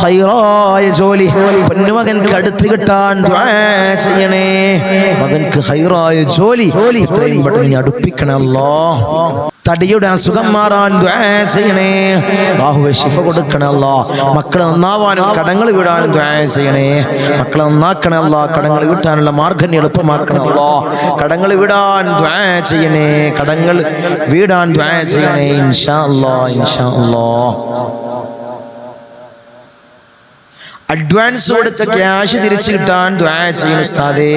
ഖൈറായ ജോലി പൊന്നുമകൻക്ക് അടുത്ത് കിട്ടാൻ ദുആ ചെയ്യണേ. മകൻക്ക് ഖൈറായ ജോലി എത്രയും പെട്ടെന്ന് അടുപ്പിക്കണം അല്ലാഹ്. തടിയുടെ അസുഖം മാറാൻ ദുആ ചെയ്യണേ. അല്ലാഹുവേ ശിഫ കൊടുക്കണം അല്ലാഹ്. മക്കളെ നന്നാവാനും കടങ്ങൾ വീടാനും ദുആ ചെയ്യണേ. മക്കളെ നന്നാക്കണം അല്ലാഹ്. കടങ്ങൾ വീട്ടാനുള്ള മാർഗ്ഗം എളുപ്പമാക്കണം അല്ലാഹ്. കടങ്ങൾ വീടാൻ ദുആ ചെയ്യണേ. കടങ്ങൾ വീടാൻ ദുആ ചെയ്യണേ. ഇൻഷാ അല്ലാഹ്, ഇൻഷാ അല്ലാഹ്. അഡ്വാൻസ് കൊടുത്ത ക്യാഷ് തിരിച്ചു കിട്ടാൻ ദുആ ചെയ്യണം ഉസ്താദേ.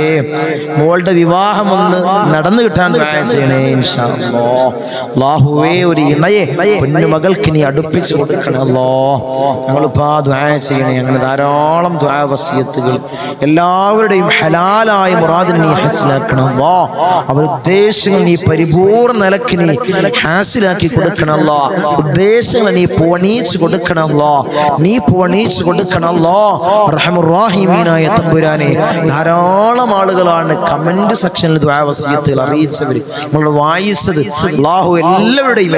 മോളുടെ വിവാഹം ഒന്ന് നടന്നു കിട്ടാൻ ദുആ ചെയ്യണേ. ഇൻഷാ അല്ലാഹ്. അല്ലാഹുവേ ഒരു ഇണയെ പൊന്നുമകൾക്ക് നീ അടുപ്പിച്ച് കൊടുക്കണം അല്ലാഹ്. ഞങ്ങളിപ്പോ ദുആ ചെയ്യണേ. അങ്ങനെ ധാരാളം ദുആ വസിയത്തുകൾ എല്ലാവരുടെയും ഹലാലായ മുറാദിനെ നീ ഹാസിലാക്കണം അല്ലാഹ്. അവർ ഉദ്ദേശങ്ങൾ നീ പരിപൂർണ്ണ നിലക്ക് നീ ഹാസിലാക്കി കൊടുക്കണം അല്ലാഹ്. ഉദ്ദേശങ്ങൾ നീ പൂർണ്ണീച്ച് കൊടുക്കണം അല്ലാഹ്. നീ പൂർണ്ണീച്ച് കൊടുക്കണം അല്ലാഹ്. റഹ്മുർ-റഹീമീനായ തമ്പുരാനെ, ധാരാളം ആളുകളാണ് കമന്റ് സെക്ഷനിൽ ദുആ വസിയത്തുകൾ അറിയിച്ചവർ. നമ്മൾ വായിച്ചത് അല്ലാഹു എല്ലാവരുടെയും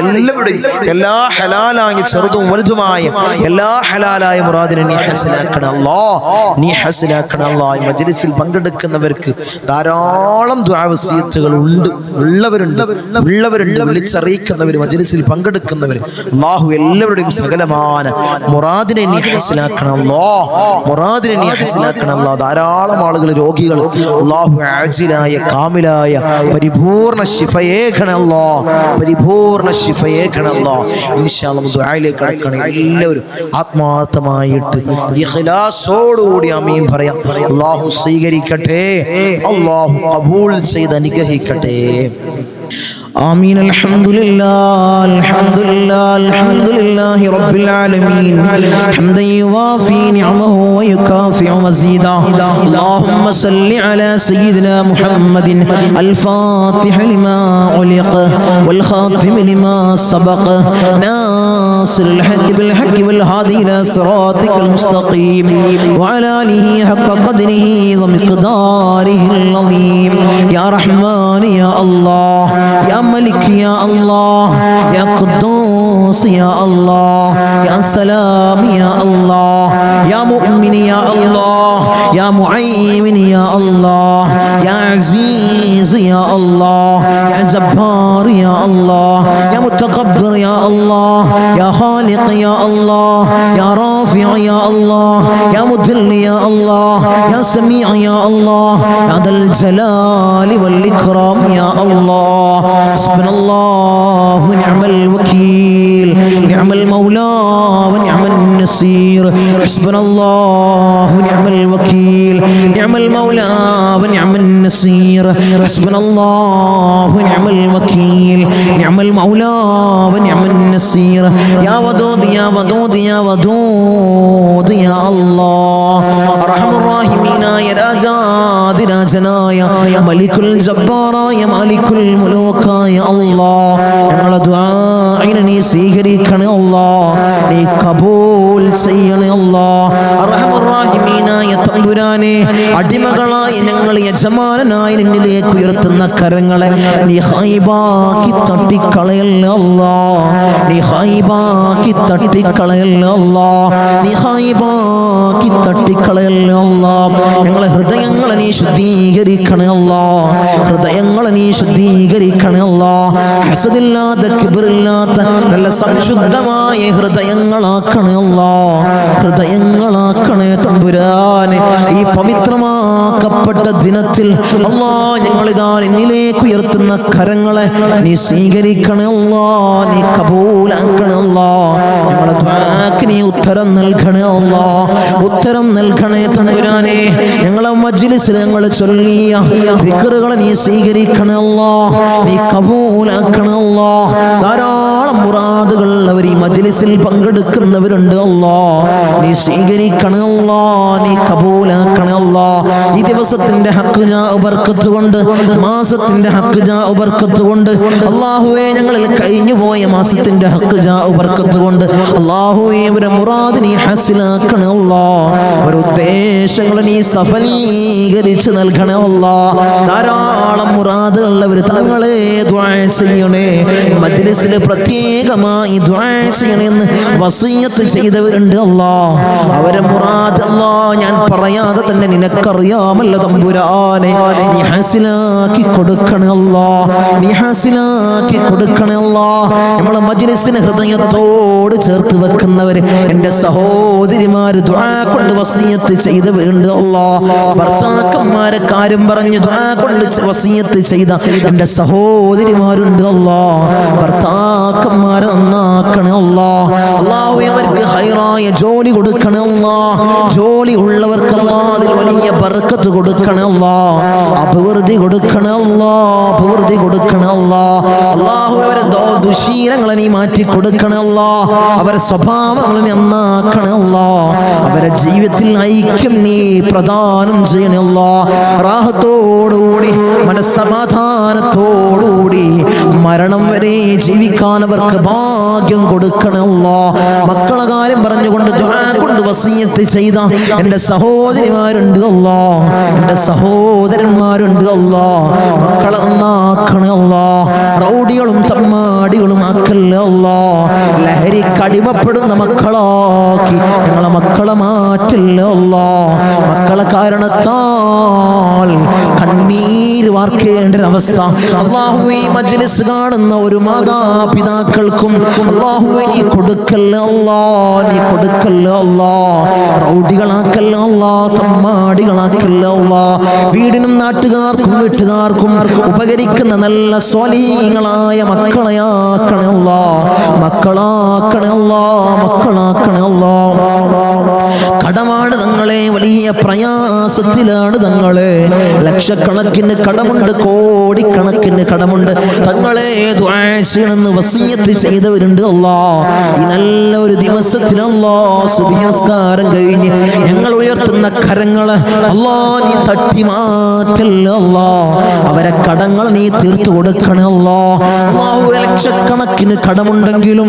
എല്ലാ ഹലാലായ ചെറുതും വലുതുമായ എല്ലാ ഹലാലായ മുറാദിനെ നീ ഹാസിലാക്കണം അല്ലാഹ്. നീ ഹാസിലാക്കണം അല്ലാഹ്. ഈ മജ്ലിസിൽ പങ്കെടുക്കുന്നവർക്ക് ധാരാളം ദുആ വസിയത്തുകൾ ഉള്ളവരുണ്ട്. വിളിച്ചറിയിക്കുന്നവർ, മജ്ലിസിൽ പങ്കെടുക്കുന്നവർ അല്ലാഹു എല്ലാവരുടെയും സകലമായ മുറാദിനെ നീ ഹാസിലാക്കണം അല്ലാഹ്. മുറാദിനെ നീ ഹാസിലാക്കണം അല്ലാഹ്. ധാരാളം ആളുകൾ രോഗികൾ അല്ലാഹു ആജിലായ കാമിലായ പരിപൂർണ്ണ ശിഫയേകണം അല്ലാഹ്. പരിപൂർണ്ണ ശിഫയേകണം അല്ലാഹ്. ഇൻഷാ അല്ലാഹ് ദുആയിലേക്ക് കടക്കണം. എല്ലാവരും ആത്മാർത്ഥമായിട്ട് ഇഖ്ലാസോടുകൂടി ആമീൻ പറയാം. അല്ലാഹു സ്വീകരിക്കട്ടെ. അല്ലാഹു ഖബൂൽ ചെയ്ത് അനുഗ്രഹിക്കട്ടെ. آمين. الحمد لله الحمد لله رب العالمين حمدا يوافي نعمه ويكافئ مزيدا. اللهم صل على سيدنا محمد الفاتح لما علق والخاتم لما سبق ناصر الحق بالحق والهادي إلى صراطك المستقيم وعلى آله حق قدره ومقداره العظيم. يا رحمن يا الله، يا ملك يا الله، يا قدوس يا الله، يا سلام يا الله، يا مؤمن يا الله، يا معين يا الله، يا عزيز يا الله، يا جبار يا الله، يا متكبر يا الله، يا خالق يا الله، يا رافع يا الله، يا مذل يا الله، يا سميع يا الله، يا ذا الجلال والإكرام يا الله. حسبنا الله ونعم الوكيل، نعم المولى ونعم النصير. حسبنا الله ونعم الوكيل، نعم المولى ونعم النصير. حسبنا الله ونعم الوكيل، نعم المولى ونعم النصير. يا ودود يا ودود يا ودود يا الله. أرحم الراحمين يا راجاد راجنايا ملك الجبار يا مالك الملوك يا الله. ഞങ്ങളുടെ ദുആഇനെ നീ സ്വീകരിക്കണേ അല്ലാഹ്. നീ കബൂൽ ചെയ്യണേ അല്ലാഹ്. അർഹമർ റഹീമീനായ തമ്പുരാനെ, അടിമകളായി ഞങ്ങൾ യജമാനനായി നിന്നിലേക്ക് ഉയർത്തുന്ന കരങ്ങളെ നീ ഖൈബാക്കി തട്ടിക്കളയല്ലേ അല്ലാഹ്. നീ ഖൈബാക്കി തട്ടിക്കളയല്ലേ അല്ലാഹ്. നീ ഖൈബാക്കി തട്ടിക്കളയല്ലേ അല്ലാഹ്. ഞങ്ങളെ ഹൃദയങ്ങളെ നീ ശുദ്ധീകരിക്കണേ അല്ലാഹ്. ഹൃദയങ്ങളെ നീ ശുദ്ധീകരിക്കണേ അല്ലാഹ്. ഹസദില്ലാത്ത കിബ്റില്ലാത്ത നല്ല സംശുദ്ധമായ ഹൃദയങ്ങളാക്കണേ അല്ലാഹ്. ഹൃദയങ്ങളാക്കണേ തമ്പുരാനെ. ഈ പവിത്രമാക്കപ്പെട്ട ദിനത്തിൽ അല്ലാഹ് ഞങ്ങളിതാ നിന്നിലേക്ക് ഉയർത്തുന്ന കരങ്ങളെ നീ സ്വീകരിക്കണേ അല്ലാഹ്. നീ കബൂലാക്കണേ അല്ലാഹ്. ഞങ്ങളുടെ ദുആക്ക് നീ ഉത്തരം നൽകണേ അല്ലാഹ്. ഉത്തരം നൽകണേ നൽകണേ തമ്പുരാനെ. ഞങ്ങളെ മജ്ലിസിൽ ഞങ്ങൾ ചൊല്ലിയ ദിക്റുകളെ നീ സ്വീകരിക്കണേ അല്ലാഹ്, നീ കബൂലാക്കണേ അല്ലാഹ്. ധാരാളം മുറാദുകൾ അവർ ഈ മജ്ലിസിൽ പങ്കെടുക്കുന്നവരുണ്ട് അല്ലാഹ്, നീ സ്വീകരിക്കണേ അല്ലാഹ്, നീ കബൂലാക്കണേ അല്ലാഹ്. ഈ ദിവസത്തിന്റെ ഹക്ക് ജാ ബർക്കത്ത് കൊണ്ട്, മാസത്തിന്റെ ഹക്ക് ജാ ബർക്കത്ത് കൊണ്ട് അല്ലാഹുവേ, ഞങ്ങളിൽ കഴിഞ്ഞു പോയ മാസത്തിന്റെ ഹക്ക് ജാ ബർക്കത്ത് കൊണ്ട് അല്ലാഹുവേ, അവരെ മുറാദ് നീ ഹാസിലാക്കണേ അല്ലാഹ്, അവരുടെ ഉദ്ദേശങ്ങൾ നീ സഫലീകരിച്ച് നൽകണേ അല്ലാഹ്. ധാരാളം മുറാദുള്ളവർ തങ്ങളെ ദുആ ചെയ്യണേ, മജ്ലിസിൽ പ്രത്യേകമായി ദുആ ചെയ്യണമെന്ന് വസിയത്ത് ചെയ്തവരുണ്ട് അല്ലാഹ്. അവരെ മുറാദ് അല്ലാഹ് ഞാൻ പറയാതെ തന്നെ നിനക്കറിയാമല്ലോ തമ്പുരാനെ, നീ ഹാസിലാക്കി കൊടുക്കണേ അല്ലാഹ്, നീ ഹാസിലാക്കി കൊടുക്കണേ അല്ലാഹ്. നമ്മളെ മജ്ലിസിനെ ഹൃദയത്തോട് ചേർത്ത് വെക്കുന്നവര് എൻ്റെ സഹോദരിമാര് ദുആ കൊണ്ട് വസിയത്ത് ചെയ്തവരുണ്ട് അല്ലാഹ്. ഭർത്താക്കന്മാരെ കാര്യം പറഞ്ഞ് ദുആ കൊണ്ട് വസിയത്ത് ചെയ്ത എൻ്റെ സഹോദരിമാരുണ്ട് അല്ലാഹ്. ഭർത്താക്കന്മാരെ നന്നാക്കണേ അല്ലാഹ്. അല്ലാഹു അവർക്ക് ഹൈറായ ജോലി കൊടുക്കണേ അല്ലാഹ്. ജോലി ഉള്ളവർക്ക് അല്ലാഹ് അതിൽ വലിയ ബർക്കത്ത് കൊടുക്കണേ അല്ലാഹ്, അഭിവൃദ്ധി കൊടുക്കണേ അല്ലാഹ്, അഭിവൃദ്ധി കൊടുക്കണേ അല്ലാഹ്. അല്ലാഹു അവരെ ദുശീലങ്ങളെ നീ മാറ്റി കൊടുക്കണേ അല്ലാഹ്, അവരെ സ്വഭാവങ്ങളെ നന്നാക്കണേ അല്ലാഹ്, അവരെ ജീവിതത്തിൽ ഐക്യം നീ പ്രദാനം ചെയ്യണേ അല്ലാഹ്. റാഹത്തോടുകൂടി മനസ്സമാധാനത്തോടുകൂടി മരണം വരെ ജീവിക്കാൻ അവർക്ക് ഭാഗ്യം കൊടുക്കണേ അല്ലാഹ്. മക്കളെ കാര്യം പറഞ്ഞുകൊണ്ട് ദുആ കൊണ്ട് വസിയത്ത് ചെയ്ത എൻ്റെ സഹോദരിമാരുണ്ട് അല്ലാഹ്, എൻ്റെ സഹോദരന്മാരുണ്ട് അല്ലാഹ്. മക്കളെ നന്നാക്കണേ അല്ലാഹ്, റൗഡികളും തമ്മാടികളും ആക്കല്ലേ അല്ലാഹ്. ലഹരിക്ക് അടിമപ്പെടുന്ന മക്കളാക്കി ഞങ്ങളെ മക്കളെ മാറ്റല്ലേ അല്ലാഹ്. മക്കളെ കാരണത്താൽ കണ്ണീര് വാർക്കേണ്ട ഒരവസ്ഥ അല്ലാഹുവേ, ഈ മജ്ലിസ് കാണുന്ന ഒരു മാതാപിതാക്കൾക്കും അല്ലാഹുവേ നീ കൊടുക്കല്ലേ അല്ലാഹ്, നീ കൊടുക്കല്ലേ അല്ലാഹ്. റൗഡികളാക്കല്ലേ അല്ലാഹ്, തമ്മാടികളാക്കല്ലേ അല്ലാഹ്. വീടിനും നാട്ടുകാർക്കും വീട്ടുകാർക്കും ഉപകരിക്കുന്ന നല്ല സ്വാലിഹീങ്ങളായ മക്കളെയാക്കണേ അല്ലാഹ്, മക്കളാക്കണേ അല്ലാഹ്, മക്കളാക്കണേ അല്ലാഹ്. കടമാണ് തങ്ങളെ, വലിയ പ്രയാസത്തിലാണ് തങ്ങളെ, ലക്ഷക്കണക്കിന് കടമുണ്ട്, കോടിക്കണക്കിന് കടമുണ്ട് തങ്ങളെ. ദുആ ചെയ്യണമെന്ന് വസിയത്ത് ചെയ്തവരുണ്ട് അല്ലാഹ്. ഈ നല്ല ഒരു ദിവസത്തിൽ അല്ലാഹ് സുബ്ഹി നിസ്കാരം കഴിഞ്ഞ് ഞങ്ങൾ ഉയർത്തുന്ന കരങ്ങളെ അല്ലാഹ് നീ തട്ടി മാറ്റല്ലേ അല്ലാഹ്. അവരെ കടങ്ങൾ നീ തീർത്തു കൊടുക്കണേ അല്ലാഹ്. അല്ലാഹുവേ, ലക്ഷക്കണക്കിന് കടമുണ്ടെങ്കിലും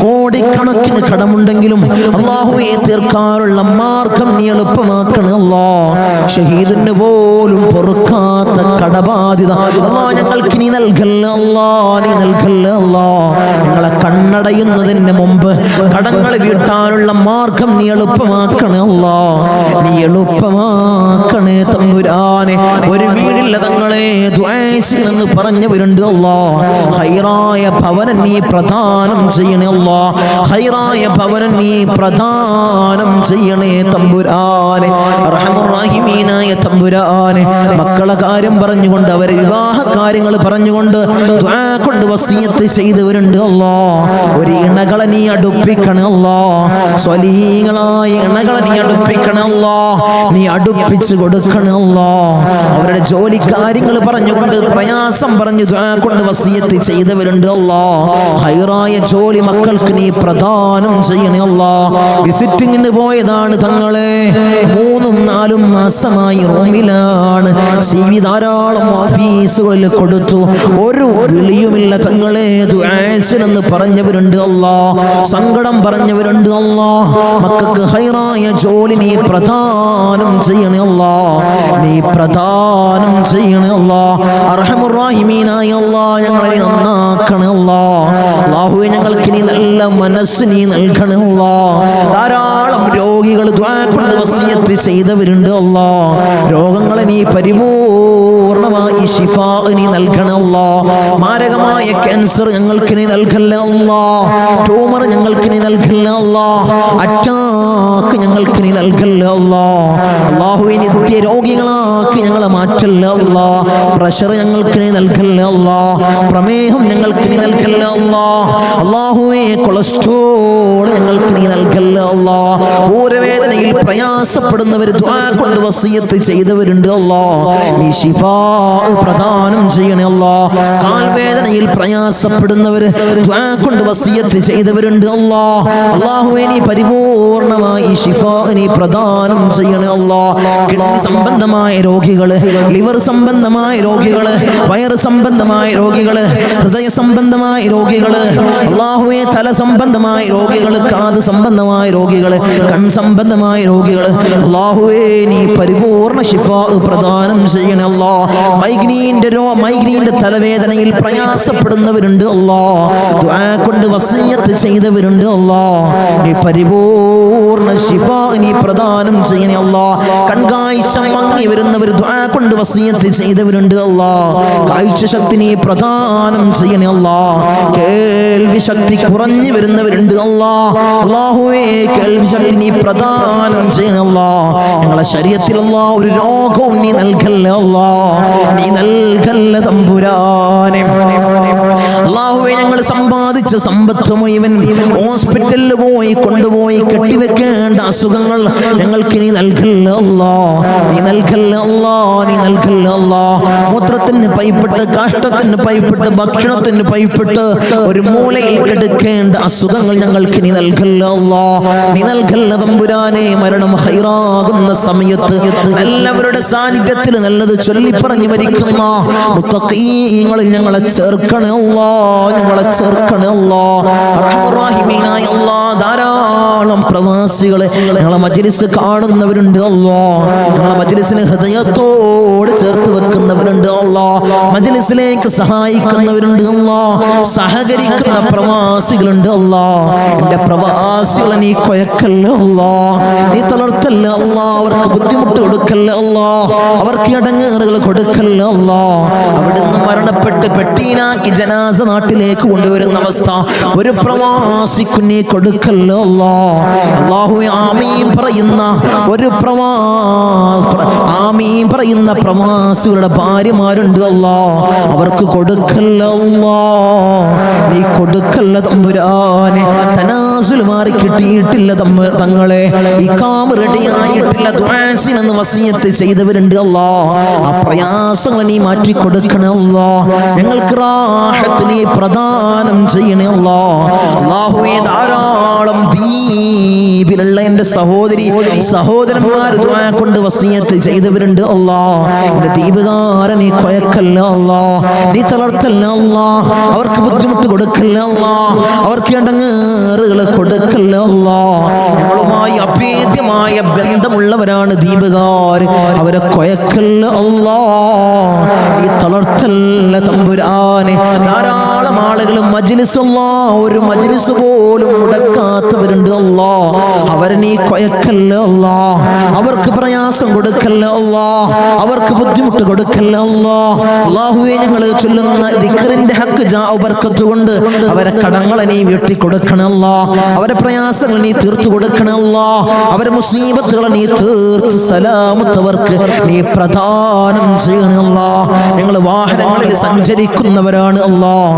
കോടിക്കണക്കിന് കടമുണ്ടെങ്കിലും അല്ലാഹുവേ തീർക്കാനുള്ള മാർഗം നീ എളുപ്പമാക്കണേ അല്ലാഹ്. ഷഹീദിന് പോലും പൊറുക്കാത്ത കടബാധ്യത അല്ലാഹ് ഞങ്ങൾക്ക് നീ നൽകല്ലേ അല്ലാഹ്, നീ നൽകല്ലേ അല്ലാഹ്. ഞങ്ങളെ കണ്ണടയുന്നതിന് മുമ്പ് കടങ്ങൾ വീട്ടാനുള്ള മാർഗം നീ എളുപ്പമാക്കണേ അല്ലാഹ്, നീ എളുപ്പമാക്കണേ തമ്പുരാനെ. ഒരു വീടില്ല തങ്ങളെ ദുആ ചെയ്യണമെന്ന് പറഞ്ഞവരുണ്ട് അല്ലാഹ്. ഹൈറായ ഭവനം നീ പ്രദാനം ചെയ്യണേ അല്ലാഹ്, ഹൈറായ ഭവനം നീ പ്രദാനം ചെയ്യണേ തമ്പുരാനെ, അർഹമുർ റഹീമീനായ തമ്പുരാനെ. മക്കളെ കാര്യം പറഞ്ഞുകൊണ്ട് അവരെ വിവാഹ കാര്യങ്ങൾ പറഞ്ഞുകൊണ്ട് ദുആ കൊണ്ട് വസിയത്ത് ചെയ്തവരുണ്ട് അല്ലാഹ്. ഒരു ഇണകളെ നീ അടുപ്പിക്കണേ അല്ലാഹ്, സ്വലീഹീങ്ങളായ ഇണകളെ നീ അടുപ്പിക്കണേ അല്ലാഹ്, നീ അടുപ്പിച്ച് കൊടുക്കണേ അല്ലാഹ്. അവരുടെ ജോലി കാര്യങ്ങൾ പറഞ്ഞുകൊണ്ട് പ്രയാസം പറഞ്ഞു ദുആ കൊണ്ട് വസിയത്ത് ചെയ്തവരുണ്ട് അല്ലാഹ്. ഹൈറായ ജോലി മക്കൾക്ക് നീ പ്രദാനം ചെയ്യണേ അല്ലാഹ്. വിസിറ്റിങ്ങിന് പോയതാണ് തങ്ങളെ, 3-4 മാസമായി റൂമിലാണ്. CV ധാരാളം ഓഫീസുകളിൽ കൊടുത്തു, ഒരു വിളിയുമില്ല തങ്ങളെ. ദുആ ചെയ്യണമെന്ന് പറഞ്ഞവരുണ്ട് അല്ലാഹ്, സങ്കടം പറഞ്ഞവരുണ്ട് അല്ലാഹ്. മക്കൾക്ക് ഹൈറായ ജോലി നീ പ്രദാനം ചെയ്യണേ അല്ലാഹ്, നീ പ്രദാനം ചെയ്യണേ അല്ലാഹ്. അർഹമുർ റഹീമീനായ അല്ലാഹ് ഞങ്ങളെ നന്നാക്കണേ അല്ലാഹ്. അല്ലാഹുവേ, ഞങ്ങൾക്ക് നീ നല്ല മനസ്സ് നീ നൽകണേ അല്ലാഹ്. ധാരാളം രോഗികൾ ദുആ കൊണ്ട് വസിയത്ത് ചെയ്തവരുണ്ട് അല്ലാഹ്. രോഗങ്ങളെ നീ പരിപൂർണമായി ശിഫാ നീ നൽകണേ അല്ലാഹ്. മാരകമായ ക്യാൻസർ ഞങ്ങൾക്ക് നീ നൽകല്ലേ അല്ലാഹ്, ട്യൂമർ ഞങ്ങൾക്ക് നീ നൽകല്ലേ അല്ലാഹ്, അറ്റാക്ക് രോഗികളാക്കി ഞങ്ങൾക്ക് നീ നൽകല്ലേ അല്ലാഹ്. അല്ലാഹുവേ നിത്യ രോഗികളാക്കി ഞങ്ങളെ മാറ്റല്ലേ അല്ലാഹ്. പ്രഷർ ഞങ്ങൾക്ക് നീ നൽകല്ലേ അല്ലാഹ്. പ്രമേഹം ഞങ്ങൾക്ക് നീ നൽകല്ലേ അല്ലാഹ്. അല്ലാഹുവേ കൊളസ്ട്രോൾ ഞങ്ങൾക്ക് നീ നൽകല്ലേ അല്ലാഹ്. ഊരവേദനയിൽ പ്രയാസപ്പെടുന്നവർ ദുആ കൊണ്ട് വസിയത്ത് ചെയ്തവരുണ്ട് അല്ലാഹ്. നീ ശിഫാ പ്രദാനം ചെയ്യണേ അല്ലാഹ്. കാൽവേദനയിൽ പ്രയാസപ്പെടുന്നവർ ദുആ കൊണ്ട് വസിയത്ത് ചെയ്തവരുണ്ട് അല്ലാഹ്. അല്ലാഹുവേ നീ പരിപൂർണമായി ശിഫാ നീ പ്രദാനം ചെയ്യണേ അല്ലാഹ്. കിഡ്നി സംബന്ധമായ രോഗികള്, ലിവർ സംബന്ധമായ രോഗികള്, വയറ് സംബന്ധമായ രോഗികള്, ഹൃദയ സംബന്ധമായ രോഗികള്, അല്ലാഹുവേ തല സംബന്ധമായ രോഗികള്, കാത് സംബന്ധമായ രോഗികള്, കൺ സംബന്ധമായ രോഗികള്, അല്ലാഹുവേ നീ പരിപൂർണ ശിഫാ പ്രദാനം ചെയ്യണേ അല്ലാഹ്. മൈഗ്രീന്റെ തലവേദനയിൽ പ്രയാസപ്പെടുന്നവരുണ്ട് അല്ലാഹ്. ദുആ കൊണ്ട് വസിയത്ത് ചെയ്തവരുണ്ട് അല്ലാഹ്. നീ പരിപൂർണ ശിഫാ നീ പ്രദാനം ചെയ്യണേ അല്ലാഹ്. കൺകാഴ്ച മങ്ങി വരുന്നവർ ദുആ കൊണ്ട് വസിയത്ത് ചെയ്തവരുണ്ട് അല്ലാഹ്. കാഴ്ച ശക്തി നീ പ്രദാനം ചെയ്യണേ അല്ലാഹ്. കേൾവി ശക്തി കുറഞ്ഞു വരുന്നവരുണ്ട് അല്ലാഹ്. അല്ലാഹുവേ കേൾവി ശക്തി നീ പ്രദാനം ചെയ്യണേ അല്ലാഹ്. ഞങ്ങളെ ശരീരത്തിൽ അല്ലാഹ് ഒരു രോഗവും നീ നൽകല്ലേ അല്ലാഹ്. നീ നൽകല്ലേ തമ്പുരാനെ. അല്ലാഹുവേ ഞങ്ങൾ സമ്പാദിച്ച സമ്പത്ത് മുഴുവൻ ഹോസ്പിറ്റലിൽ പോയി കൊണ്ടുപോയി കെട്ടിവെക്കേണ്ട അസുഖങ്ങൾ ഞങ്ങൾക്ക് നീ നൽകല്ലേ അല്ലാഹ്. നീ നൽകല്ലേ അല്ലാഹ്. നീ നൽകല്ലേ അല്ലാഹ്. മൂത്രത്തിന് പൈപ്പിട്ട്, കാഷ്ടത്തിന് പൈപ്പിട്ട്, ഭക്ഷണത്തിന് പൈപ്പിട്ട് ഒരു മൂലയിൽ കിടക്കേണ്ട അസുഖങ്ങൾ ഞങ്ങൾക്ക് നീ നൽകല്ലേ അല്ലാഹ്. നീ നൽകല്ലേ തമ്പുരാനെ. മരണം ഹൈറാകുന്ന സമയത്ത് എല്ലാവരുടെ സാന്നിധ്യത്തിൽ നല്ലത് ചൊല്ലി പറഞ്ഞു മരിക്കുന്ന മുത്തഖീങ്ങളിൽ ഞങ്ങളെ ചേർക്കണേ അല്ലാഹ്. ഞങ്ങളെ ചേർക്കണേ അല്ലാഹ്. റഹ്മാനായ അല്ലാഹ് ധാരാളം പ്രവാസികളെ ഞങ്ങളെ മജ്ലിസ് കാണുന്നവരുണ്ട് അല്ലാഹ്. ഞങ്ങളെ മജ്ലിസിനെ ഹൃദയത്തോട് ചേർത്ത് വെക്കുന്നവരുണ്ട് അല്ലാഹ്. മജ്ലിസിലേക്ക് സഹായിക്കുന്നവരുണ്ട് അല്ലാഹ്. സഹകരിക്കുന്ന പ്രവാസികളുണ്ട് അല്ലാഹ്. എൻ്റെ പ്രവാസികളെ നീ കൊയക്കല്ലേ അല്ലാഹ്. നീ തളർത്തല്ലേ അല്ലാഹ്. അവർക്ക് ബുദ്ധിമുട്ട് കൊടുക്കല്ലേ അല്ലാഹ്. അവർക്ക് ഇടങ്ങേറുകൾ കൊടുക്കല്ലേ അല്ലാഹ്. അവിടുന്ന് മരണപ്പെട്ട് പെട്ടീനാക്കി ജനാസ നാട്ടിലേക്ക് കൊണ്ടുവരുന്ന അവസ്ഥ ഒരു പ്രവാസിക്ക് നീ കൊടുക്കല്ലേ അല്ലാഹ്. അല്ലാഹുവേ ആമീൻ പറയുന്ന ഒരു ആമീൻ പറയുന്ന പ്രവാസികളുടെ ഭാര്യമാരുണ്ട് അല്ലാഹ്. അവർക്ക് കൊടുക്കല്ലേ അല്ലാഹ്. നീ കൊടുക്കല്ലേ തമ്പുരാനെ. തനാസുൽ മാറി കിട്ടിയിട്ടില്ല തങ്ങളെ. ഇഖാമ റെഡിയായിട്ടില്ല. ദുആസിനെന്ന് വസിയത്ത് ചെയ്തവരുണ്ട് അല്ലാഹ്. ആ പ്രയാസങ്ങൾ നീ മാറ്റി കൊടുക്കണേ അല്ലാഹ്. ഞങ്ങൾക്ക് റാഹത്ത് നീ പ്രദാനം ചെയ്യണേ അല്ലാഹ്. അല്ലാഹുവേ ധാരാളം ദ്വീപിലുള്ള എൻ്റെ സഹോദരന്മാർ ദുആ കൊണ്ട് വസിയത്ത് ചെയ്തവരുണ്ട് അല്ലാഹ്. എൻ്റെ ദ്വീപുകാരൻ നീ കൊയക്കല്ല അല്ലാഹ്. നീ തളർത്തല്ല അല്ലാഹ്. അവർക്ക് ബുദ്ധിമുട്ട് കൊടുക്കല്ല അല്ലാഹ്. അവർക്ക് ഇടങ്ങേറുകൾ കൊടുക്കല്ല അല്ലാഹ്. ഞങ്ങളുമായി അഭേദ്യമായ ബന്ധമുള്ളവരാണ് ദ്വീപുകാർ. അവരെ കൊയക്കല്ല അല്ലാഹ്. നീ തളർത്തല്ല തമ്പുരാനെ. ധാരാളം ആളുകൾ മജ്ലിസ് അല്ലാഹ് ഒരു മജ്ലിസ് പോലും മുടക്കാത്തവരുണ്ട് അല്ലാഹ്. അവരെ നീ കൊയക്കല്ല അല്ലാഹ്. അവർക്ക് പ്രയാസം കൊടുക്കല്ല അല്ലാഹ്. അവർക്ക് ബുദ്ധിമുട്ട് കൊടുക്കല്ല അല്ലാഹ്. അല്ലാഹുവേ ഞങ്ങൾ ചൊല്ലുന്ന ദിക്റിന്റെ ഹക്ക് ബർക്കത്ത് കൊണ്ട് അവരെ കടങ്ങളെ നീ വീട്ടി കൊടുക്കണേ അല്ലാഹ്. അവരെ പ്രയാസങ്ങൾ നീ തീർത്തു കൊടുക്കണേ അല്ലാഹ്. അവരെ മുസീബത്തുകളെ നീ തീർത്ത് സലാമത്തവർക്ക് നീ പ്രദാനം ചെയ്യണേ അല്ലാഹ്. ഞങ്ങൾ വാഹനങ്ങളിൽ സഞ്ചരിക്കുന്നവരാണ് അല്ലാഹ്.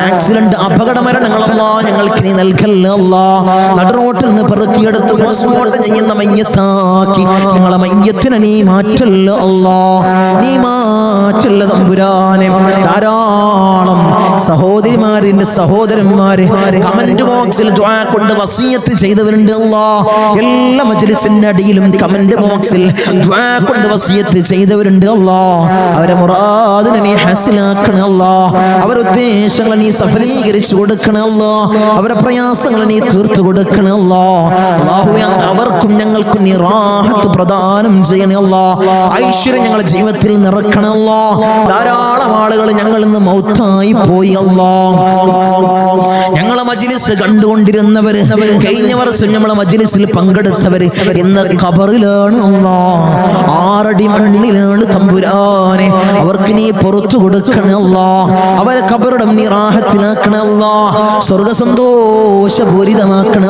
ആക്സിഡന്റ് അപകട മരണങ്ങൾ അല്ലാഹ് ഞങ്ങൾക്ക് നീ നൽകല്ല അല്ലാഹ്. നടുറോട്ടിൽ നിന്ന് പെറുക്കിയെടുത്ത് പോസ്റ്റ്മോർട്ടം ചെയ്യുന്ന മയ്യത്താക്കി ഞങ്ങളെ മയ്യത്തിനെ നീ മാറ്റല്ല അല്ലാഹ്. നീ മാറ്റല്ല തമ്പുരാനെ. ധാരാളം സഹോദരിമാരിന്റെ സഹോദരന്മാര് കമന്റ് ബോക്സിൽ ദുആ കൊണ്ട് വസിയത്ത് ചെയ്തവരുണ്ട് അല്ലാഹ്. എല്ലാ മജ്ലിസിന്റെ അടിയിലും കമന്റ് ബോക്സിൽ ദുആ കൊണ്ട് വസിയത്ത് ചെയ്തവരുണ്ട് അല്ലാഹ്. അവരെ മുറാദിനെ നീ ഹാസിലാക്കണേ അല്ലാഹ്. അവരുടെ ഉദ്ദേശങ്ങൾ നീ സഫലീകരിച്ചു കൊടുക്കണേ അല്ലാഹ്. അവരുടെ പ്രയാസങ്ങൾ നീ തീർത്തു കൊടുക്കണേ അല്ലാഹ്. അല്ലാഹുവേ അവർക്കും ഞങ്ങൾക്കും നീ റാഹത്ത് പ്രദാനം ചെയ്യണേ അല്ലാഹ്. ഐശ്വര്യം ഞങ്ങളുടെ ജീവിതത്തിൽ നിറക്കണേ അല്ലാഹ്. ധാരാളം ആളുകൾ ഞങ്ങളിൽ നിന്ന് മൗത്തായി പോയി അല്ലാഹ്. ഞങ്ങളെ മജ്ലിസ് കണ്ടുകൊണ്ടിരുന്നവര്, കഴിഞ്ഞ വർഷം നമ്മളെ മജ്ലിസിൽ പങ്കെടുത്തവര് ഇന്ന് ഖബറിലാണ് അല്ലാഹ്. 6 അടി മണ്ണിലാണ് തമ്പുരാനെ. അവർക്ക് നീ പുറത്തു കൊടുക്കണേ അല്ലാഹ്. അവരെ ഖബറിടം നീ റാഹത്തിലാക്കണേ അല്ലാഹ്. സ്വർഗ സന്തോഷപൂരിതമാക്കണേ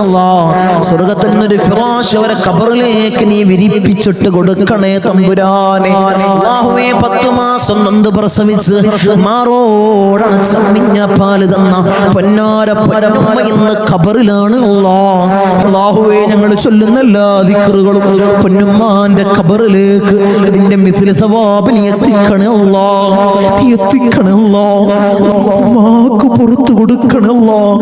സ്വർഗത്തിൽ നിന്നൊരു ഫിറാശ് അവരെ ഖബറിലേക്ക് നീ വിരിപ്പിച്ചിട്ട് കൊടുക്കണേ തമ്പുരാനെ. അല്ലാഹുവേ 10 മാസം നൊന്ത് പ്രസവിച്ച് മാറോടണച്ച അമ്മിഞ്ഞ പാല് തന്ന പൊന്നാര പൊന്നുമ്മ ഇന്ന് ഖബറിലാണ്. അല്ലാഹുവേ ഞങ്ങൾ ചൊല്ലുന്ന എല്ലാ ദിക്റുകളും പൊന്നുമ്മാന്റെ ഖബറിലേക്ക് ഇതിന്റെ മിസ്ലി സവാബ് നീ എത്തിക്കണേ അല്ലാഹ്, നീ എത്തിക്കണേ അല്ലാഹ്. ഉമ്മാക്ക് പുറത്തു കൊടുക്കണേ അല്ലാഹ്,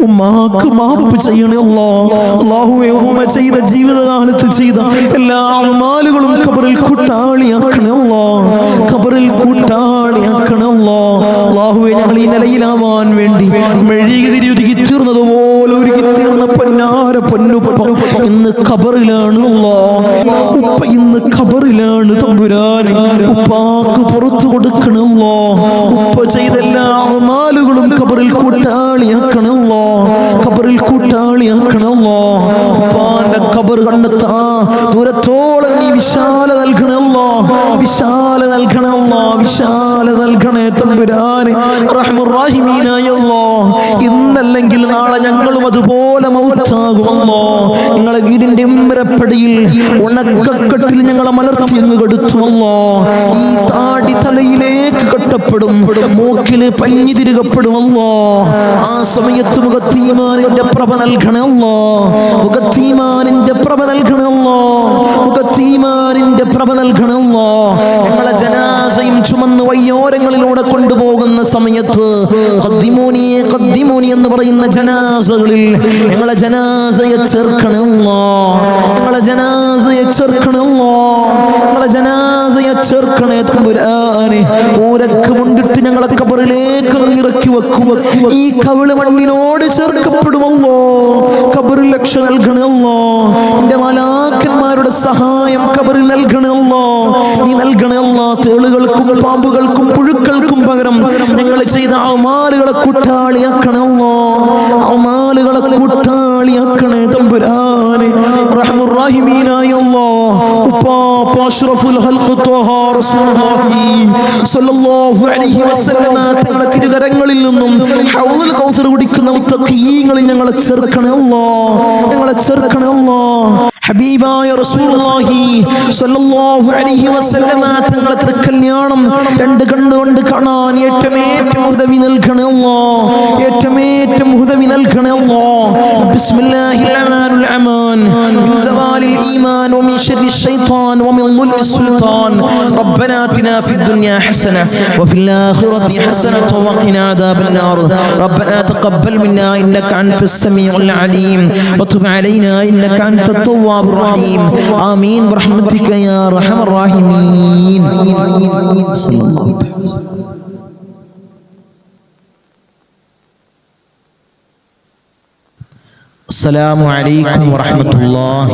ഉമ്മാക്ക് മാപ്പ് ചെയ്യണേ അല്ലാഹ്. അല്ലാഹുവേ ഉമ്മ ചെയ്ത ജീവിതകാലത്ത് ചെയ്ത എല്ലാ അമാലുകളും ഖബറിൽ കൂട്ടാളിയാക്കണേ അല്ലാഹ്, ഖബറിൽ കൂട്ടാളിയാക്കണേ അല്ലാഹ്. അല്ലാഹുവേ ഞങ്ങൾ ഈ നിലയിലാവാൻ വേണ്ടി മെഴുകുതിരി ഒരുക്കി തീർന്നതുപോലെ ഒരുക്കി തീർന്ന പൊന്നാര പൊന്നുപ്പ ഇന്ന് ഖബറിലാണ് അല്ലാഹ്. ഉപ്പ ഇന്ന് ഖബറിലാണ് തമ്പുരാനെ. ഉപ്പാക്ക് പുറത്തു കൊടുക്കണേ അല്ലാഹ്. ഉപ്പ ചെയ്ത എല്ലാ അമാലുകളും ഖബറിൽ കൂട്ടാളിയാക്കണേ അല്ലാഹ്, ഖബറിൽ കൂട്ടാളിയാക്കണേ അല്ലാഹ്. ഉപ്പാന്റെ ഖബർ കണ്ടെത്താ ദൂരത്തോളം നീ വിശാല നൽകണേ അല്ലാഹ്, വിശാല നൽകണേ അല്ലാഹ്, വിശാല നൽകണേ തമ്പുരാനെ. റഹ്മുർ റഹീമീനായ അല്ലാഹ്, ഇന്നല്ലെങ്കിൽ നാളെ ഞങ്ങളും അതുപോലെ മൗത്താകുമല്ലോ. നിങ്ങളെ വീടിന്റെ ഉമ്മരപ്പടിയിൽ ഉണക്കക്കെട്ടിൽ ഞങ്ങളെ മലർത്തി അങ്ങ് കെടുത്തുമല്ലോ. ഈ താടി തലയിലേക്ക് കെട്ടപ്പെടും, മൂക്കില് പഞ്ഞി തിരുകപ്പെടുമല്ലോ. ആ സമയത്ത് മുഖത്തീമാനിന്റെ പ്രഭ നൽകണമല്ലോ, മുഖത്തീമാനിന്റെ പ്രഭ നൽകണമല്ലോ, മുഖത്തീമാനിന്റെ പ്രഭ നൽകണമല്ലോ. ഞങ്ങളെ ജനാസയും ചുമന്ന് വയ്യോരങ്ങളിലൂടെ കൊണ്ടുപോകുന്ന സമയത്ത് ഖദ്ദിമൂനി ഖദ്ദിമൂനി എന്ന് പറയുന്ന ജനാസകളിൽ ഞങ്ങളെ ജനാസയെ ചേർക്കണമല്ലോ, ഞങ്ങളെ ജനാസയെ ചേർക്കണമല്ലോ, ഞങ്ങളെ ജനാസയെ ചേർക്കണേ തമ്പുരാനെ. ഊരക്ക് മുണ്ടിട്ട് ഞങ്ങളെ ഖബറിലേക്ക് ഇറക്കി വെക്കും. ഈ കവിള് മണ്ണിനോട് ചേർക്കപ്പെടുമല്ലോ. ഖബറിൽ രക്ഷ നൽകണമല്ലോ. എന്റെ മലാക്കന്മാരുടെ സഹായം ഖബറിൽ നൽകണമല്ലോ, നീ നൽകണമല്ലോ. തേളുകൾക്കും പാമ്പുകൾക്കും പുഴുക്കൾക്കും പകരം ഞങ്ങൾ ചെയ്ത അമാലുകളെ കൂട്ടാളിയാക്കണമല്ലോ, അമാലുകളെ കൂട്ടാളിയാക്കണേ തമ്പുരാനെ. റഹ്മുർ റഹീമീനായ അല്ലാഹ്, ഉപ്പാപ്പ അഷ്റഫുൽ ഖൽഖ് ത്വഹ റസൂലുള്ളാഹി സ്വല്ലല്ലാഹു അലൈഹി വസല്ലമ തങ്ങളുടെ തിരുകരങ്ങളിൽ നിന്നും ഹൗദുൽ കൗസർ കുടിക്കുന്ന മുത്തഖീങ്ങളിൽ ഞങ്ങളെ ചേർക്കണേ അല്ലാഹ്, ഞങ്ങളെ ചേർക്കണേ അല്ലാഹ്. ഹബീബായ റസൂലുള്ളാഹി സ്വല്ലല്ലാഹു അലൈഹി വസല്ലമ തങ്ങളുടെ തിരുക്കല്യാണം 2 കണ്ണുകൊണ്ട് കാണാൻ ഏറ്റവും ഉദവി നൽകണേ അല്ലാഹ്, ഏറ്റവും ഉദവി നൽകണേ അല്ലാഹ്. ബിസ്മില്ലാഹിർ റഹ്മാനിർ റഹീം. മിൻ സവാലിൽ ഈമാൻ വമിൻ ശർരി ശൈത്താൻ വമിൻ ദുൽമി സുൽത്താൻ. റബ്ബനാ ആതിനാ ഫിദ് ദുനിയാ ഹസന വഫിൽ ആഖിറതി ഹസനത വഖിനാ അദാബൻ നാർ. റബ്ബനാ തഖബ്ബൽ മിന്നാ ഇന്നക അൻതസ് സമീഉൽ അലീം വതുബ് അലൈനാ ഇന്നക അൻതത് തവ്വാബുർ റഹീം. ആമീൻ ബിറഹ്മതിക യാ അർഹമർ റഹീമീൻ. സല്ലല്ലാഹു അലൈഹി വസല്ലം. അസ്സലാമു അലൈക്കും വറഹ്മത്തുള്ളാഹി.